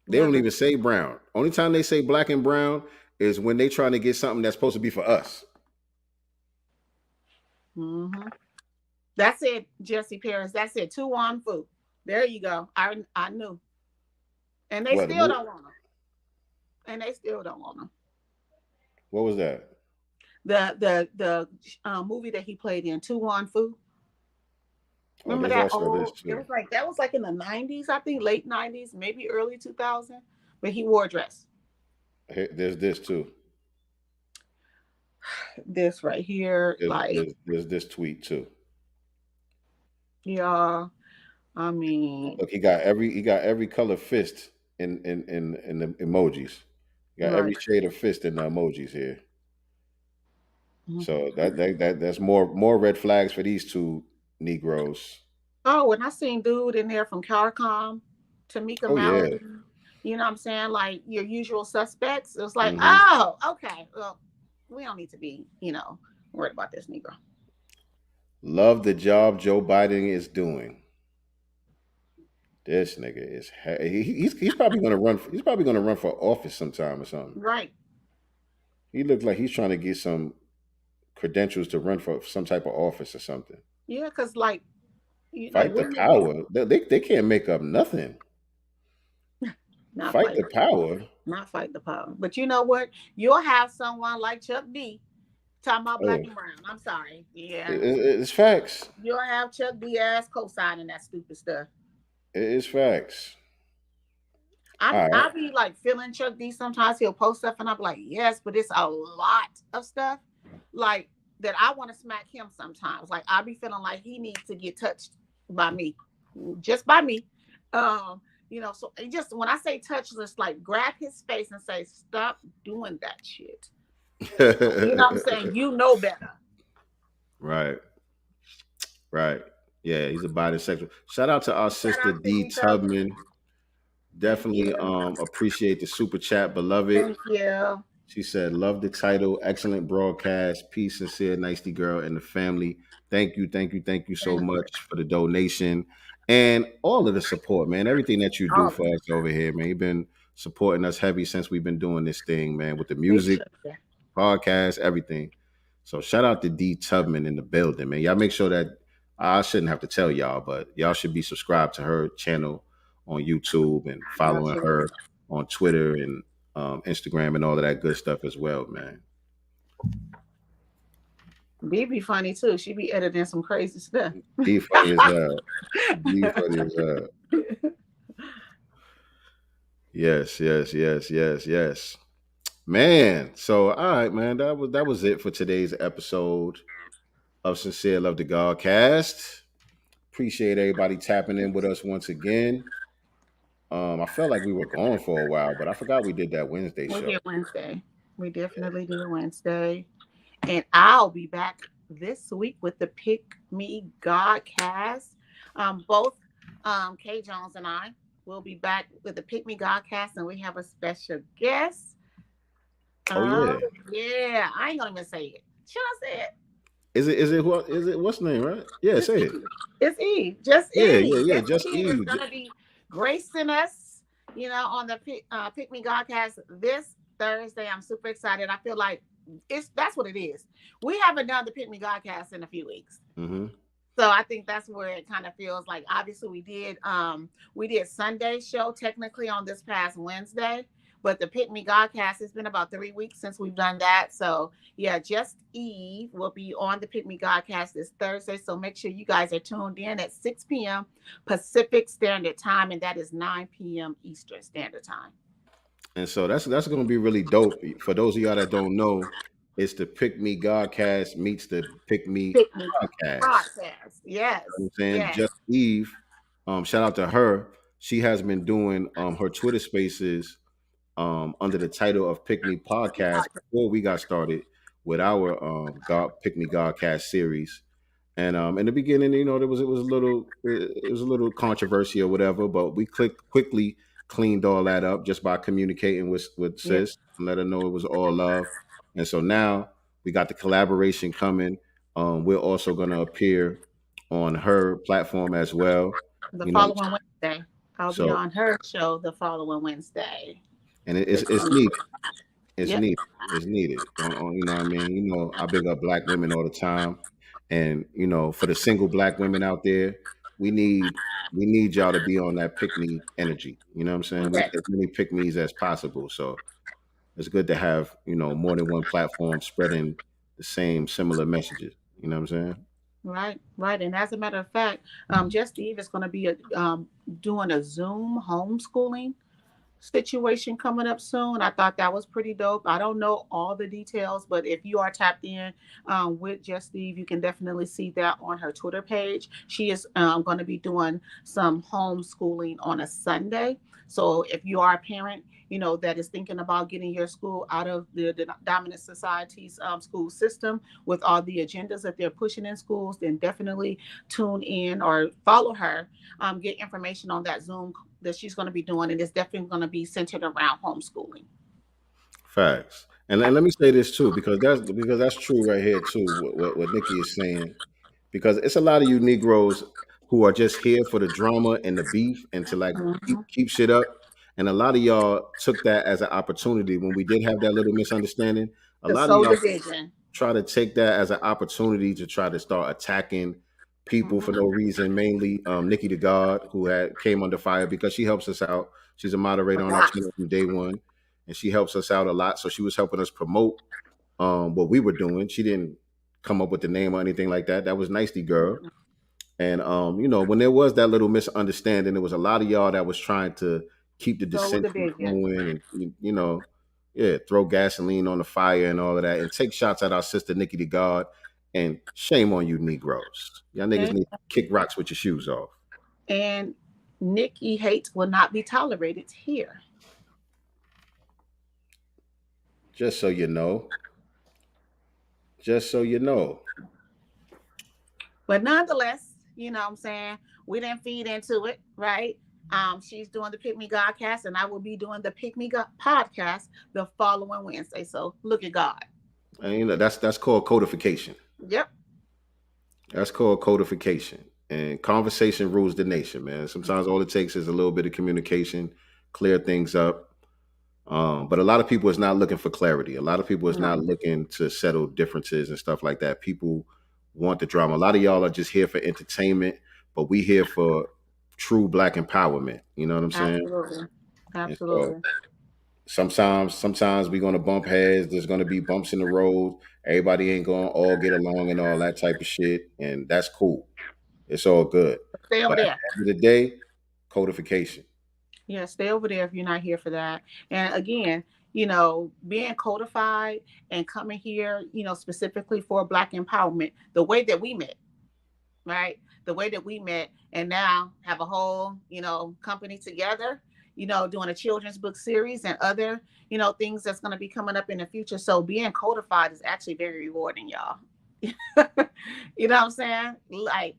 They don't even say brown. Only time they say Black and Brown is when they trying to get something that's supposed to be for us. Mm-hmm. That's it, Jesse Paris. That's it. 2-1 food. There you go. I knew. And they still don't want them. What was that? The movie that he played in, 2-1 food. Remember that old? That was like in the 90s, I think, late 90s, maybe early 2000. But he wore a dress. There's this too. This right here, there's this tweet too. Yeah, I mean, look, he got every color fist in the emojis. He got every shade of fist in the emojis here. Mm-hmm. So that's more red flags for these two Negroes. Oh, and I seen dude in there from CARICOM, Tamika Mallory. Yeah. You know what I'm saying? Like your usual suspects. It was like, oh, okay. Well, we don't need to be, worried about this Negro. Love the job Joe Biden is doing. This nigga is he's probably gonna run. He's probably gonna run for office sometime or something. Right. He looks like he's trying to get some credentials to run for some type of office or something. Yeah, because fight the power. They can't make up nothing. Fight the power. Not fight the power. But you know what? You'll have someone like Chuck D talking about black and brown. I'm sorry. Yeah. It's facts. You'll have Chuck D ass co-signing that stupid stuff. It is facts. I'll be like feeling Chuck D. Sometimes he'll post stuff and I'll be like, yes, but it's a lot of stuff like that I want to smack him sometimes. Like I'll be feeling like he needs to get touched by me, just by me. You know, so it just when I say touch, just like grab his face and say, stop doing that shit. You know what I'm saying? You know better. Right. Yeah, he's a bisexual. Shout out to our sister D Tubman. Definitely appreciate the super chat, beloved. Thank you. She said, love the title, excellent broadcast, peace, sincere, nicety girl, and the family. Thank you so much for the donation and all of the support, man. Everything that you do for us over here, man. You've been supporting us heavy since we've been doing this thing, man, with the music, podcast, everything. So shout out to D Tubman in the building, man. Y'all make sure that I shouldn't have to tell y'all, but y'all should be subscribed to her channel on YouTube and following her on Twitter and Instagram and all of that good stuff as well, man. B be funny too. She be editing some crazy stuff. Be funny as hell. Be funny as hell. Yes. Man, so all right, man. That was it for today's episode of Sincere Love the Godcast. Appreciate everybody tapping in with us once again. I felt like we were gone for a while, but I forgot we did that Wednesday show. We did Wednesday. We definitely did Wednesday. And I'll be back this week with the Pick Me Godcast. Both Kay Jones and I will be back with the Pick Me Godcast, and we have a special guest. Yeah. I ain't gonna even say it. Should I say it? Is it what's the name, right? Yeah, say it. It's Eve. Just Eve. Yeah, just Eve. Is gonna be gracing us, on the Pick Me Godcast this Thursday. I'm super excited. I feel like that's what it is. We haven't done the Pick Me Godcast in a few weeks. Mm-hmm. So I think that's where it kind of feels like. Obviously, we did Sunday show technically on this past Wednesday, but the Pick Me Godcast, it's been about 3 weeks since we've done that. So yeah, Just Eve will be on the Pick Me Godcast this Thursday. So make sure you guys are tuned in at 6 p.m. Pacific Standard Time, and that is 9 p.m. Eastern Standard Time. And so that's going to be really dope. For those of y'all that don't know, it's the Pick Me Godcast meets the Pick Me Podcast. Yes. You know what I'm saying? Yes. Just Eve, shout out to her. She has been doing her Twitter spaces under the title of Pick Me Podcast before we got started with our Pick Me Godcast series. And in the beginning, it was a little controversy or whatever, but we quickly cleaned all that up just by communicating with sis and let her know it was all love. And so now we got the collaboration coming. We're also going to appear on her platform as well. The following Wednesday. I'll be on her show the following Wednesday. And it's needed. It's needed. It's needed. You know what I mean? I big up Black women all the time. And, for the single Black women out there, we need y'all to be on that pick me energy. You know what I'm saying? We need as many pick me's as possible. So it's good to have, more than one platform spreading the similar messages. You know what I'm saying? Right. And as a matter of fact, Just Eve is going to be doing a Zoom homeschooling situation coming up soon. I thought that was pretty dope. I don't know all the details, but if you are tapped in with Just Eve, you can definitely see that on her Twitter page. She is going to be doing some homeschooling on a Sunday. So if you are a parent, that is thinking about getting your school out of the dominant society's school system with all the agendas that they're pushing in schools, then definitely tune in or follow her, get information on that Zoom that she's going to be doing. And it's definitely going to be centered around homeschooling. Facts. And let me say this too, because that's true right here too, what Nikki is saying, because it's a lot of you Negroes who are just here for the drama and the beef and to keep shit up. And a lot of y'all took that as an opportunity when we did have that little misunderstanding. A lot of y'all try to take that as an opportunity to try to start attacking people for no reason, mainly Nikki the God, who came under fire because she helps us out. She's a moderator on our channel from day one. and she helps us out a lot. So she was helping us promote what we were doing. She didn't come up with the name or anything like that. That was Nicely Girl. And you know, when there was that little misunderstanding, there was a lot of y'all that was trying to keep the dissension going, and you know, throw gasoline on the fire and all of that, and take shots at our sister Nikki the God. And shame on you, Negroes. Y'all niggas need to kick rocks with your shoes off. And Nikki hate will not be tolerated here. Just so you know. Just so you know. But nonetheless, you know what I'm saying? We didn't feed into it, right? She's doing the Pick Me Godcast, and I will be doing the Pick Me God podcast the following Wednesday. So look at God. And you know, that's called codification. Yep. That's called codification. And conversation rules the nation, man. Sometimes all it takes is a little bit of communication, clear things up. But a lot of people is not looking for clarity. A lot of people is not looking to settle differences and stuff like that. People want the drama. A lot of y'all are just here for entertainment, but we here for true Black empowerment. You know what I'm saying? Absolutely. Absolutely. So sometimes we're gonna bump heads. There's gonna be bumps in the road. Everybody ain't gonna all get along and all that type of shit, and that's cool. It's all good. Stay over there. At the end of the day, codification. Yeah, stay over there if you're not here for that. And again, you know, being codified and coming here, you know, specifically for Black empowerment, the way that we met, right? The way that we met, and now have a whole, you know, company together, you know, doing a children's book series and other, you know, things that's going to be coming up in the future. So being codified is actually very rewarding, y'all. You know what I'm saying? Like,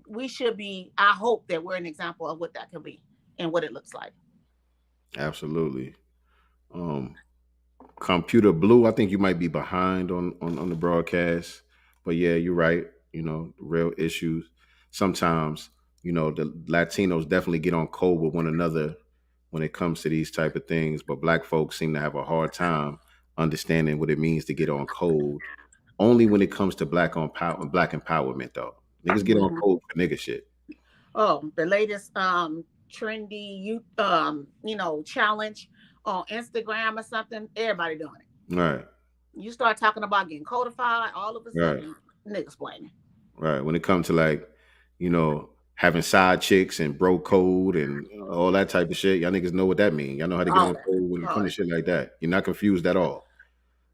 we should be, I hope that we're an example of what that could be and what it looks like. Absolutely. Computer Blue, I think you might be behind on the broadcast, but yeah, you're right. You know, real issues. Sometimes, you know, the Latinos definitely get on code with one another when it comes to these type of things, but Black folks seem to have a hard time understanding what it means to get on code. Only when it comes to Black empowerment, though. Niggas get on code for nigga shit. Oh, the latest trendy you know, challenge on Instagram or something, everybody doing it. Right. You start talking about getting codified, all of a sudden, niggas blaming. Right. When it comes to, like, you know, having side chicks and bro code and all that type of shit, y'all niggas know what that means. Y'all know how to get on code when it comes to shit like that. You're not confused at all.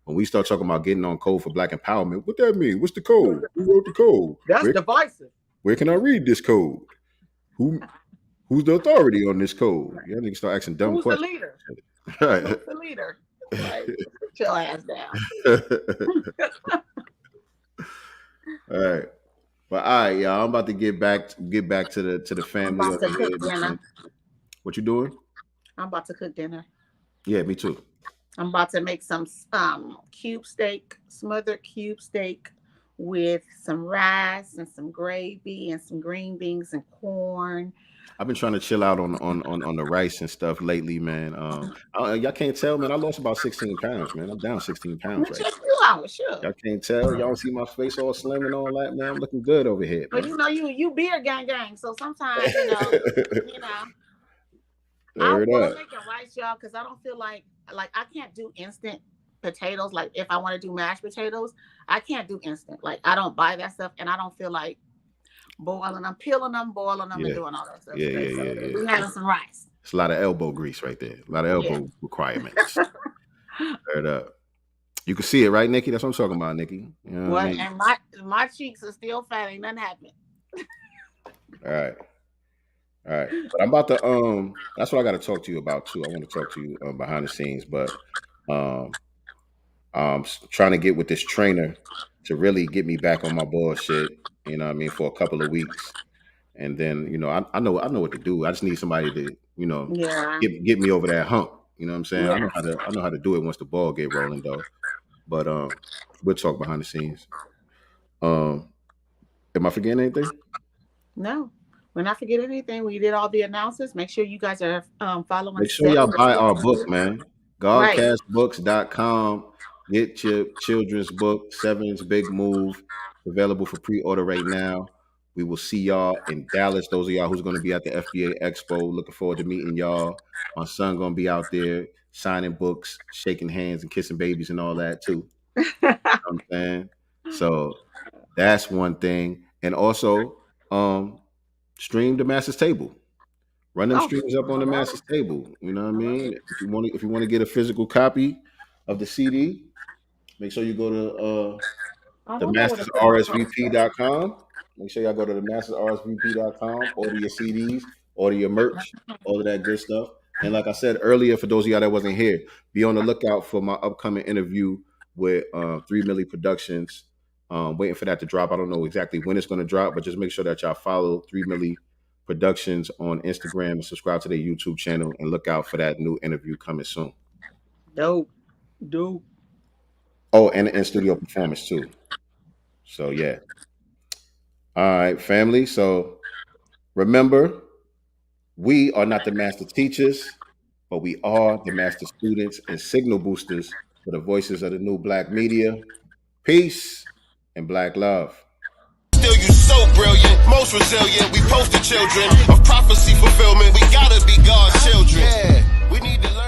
When we start talking about getting on code for Black empowerment, what that mean? What's the code? Who wrote the code? That's divisive. Where can I read this code? Who's the authority on this code? Y'all niggas start asking dumb questions. Who's the leader? Right. Who's the leader? Like, put your ass down. All right. But all right, y'all. I'm about to get back to the family. I'm about to cook dinner. What you doing? I'm about to cook dinner. Yeah, me too. I'm about to make some cube steak, smothered cube steak with some rice and some gravy and some green beans and corn. I've been trying to chill out on the rice and stuff lately, man. Y'all can't tell, man. I lost about 16 pounds, man. I'm down 16 pounds right now. Y'all can't tell. Y'all see my face all slim and all that, man. I'm looking good over here. But you know, you beer gang. So sometimes, you know, I want to make a rice, y'all, because I don't feel like I can't do instant potatoes. Like if I want to do mashed potatoes, I can't do instant. Like I don't buy that stuff, and I don't feel like boiling them, peeling them, boiling them, and doing all that stuff. Yeah. We having some rice. It's a lot of elbow grease right there. A lot of elbow requirements. Right up. You can see it, right, Nikki? That's what I'm talking about, Nikki. You know what I mean? And my cheeks are still fat. Ain't nothing happening. All right. But I'm about to that's what I got to talk to you about too. I want to talk to you behind the scenes, but I'm trying to get with this trainer to really get me back on my bullshit, you know what I mean, for a couple of weeks. And then, you know, I know what to do. I just need somebody to, you know, get me over that hump. You know what I'm saying? I know how to do it once the ball get rolling though. But we'll talk behind the scenes. Am I forgetting anything? No. We're not forgetting anything. We did all the announcements. Make sure you guys are following. Make sure y'all buy our book, man. Godcastbooks.com. Get your children's book, Seven's Big Move, available for pre-order right now. We will see y'all in Dallas. Those of y'all who's going to be at the FBA Expo, looking forward to meeting y'all. My son going to be out there signing books, shaking hands, and kissing babies and all that too. You know what I'm saying? So that's one thing. And also, stream the Master's Table. Run them streams up on the Master's Table. You know what I mean? If you want to get a physical copy of the CD, make sure you go to the mastersrsvp.com. Make sure y'all go to the mastersrsvp.com, order your CDs, order your merch, all of that good stuff. And like I said earlier, for those of y'all that wasn't here, be on the lookout for my upcoming interview with 3 Milli Productions. Waiting for that to drop. I don't know exactly when it's going to drop, but just make sure that y'all follow 3 Milli Productions on Instagram and subscribe to their YouTube channel and look out for that new interview coming soon. Dope. Oh, and studio performance too. So yeah. All right, family. So remember, we are not the master teachers, but we are the master students and signal boosters for the voices of the new Black media. Peace and Black love. Still, you so brilliant, most resilient. We poster children of prophecy fulfillment. We gotta be God's children. Yeah, we need to learn.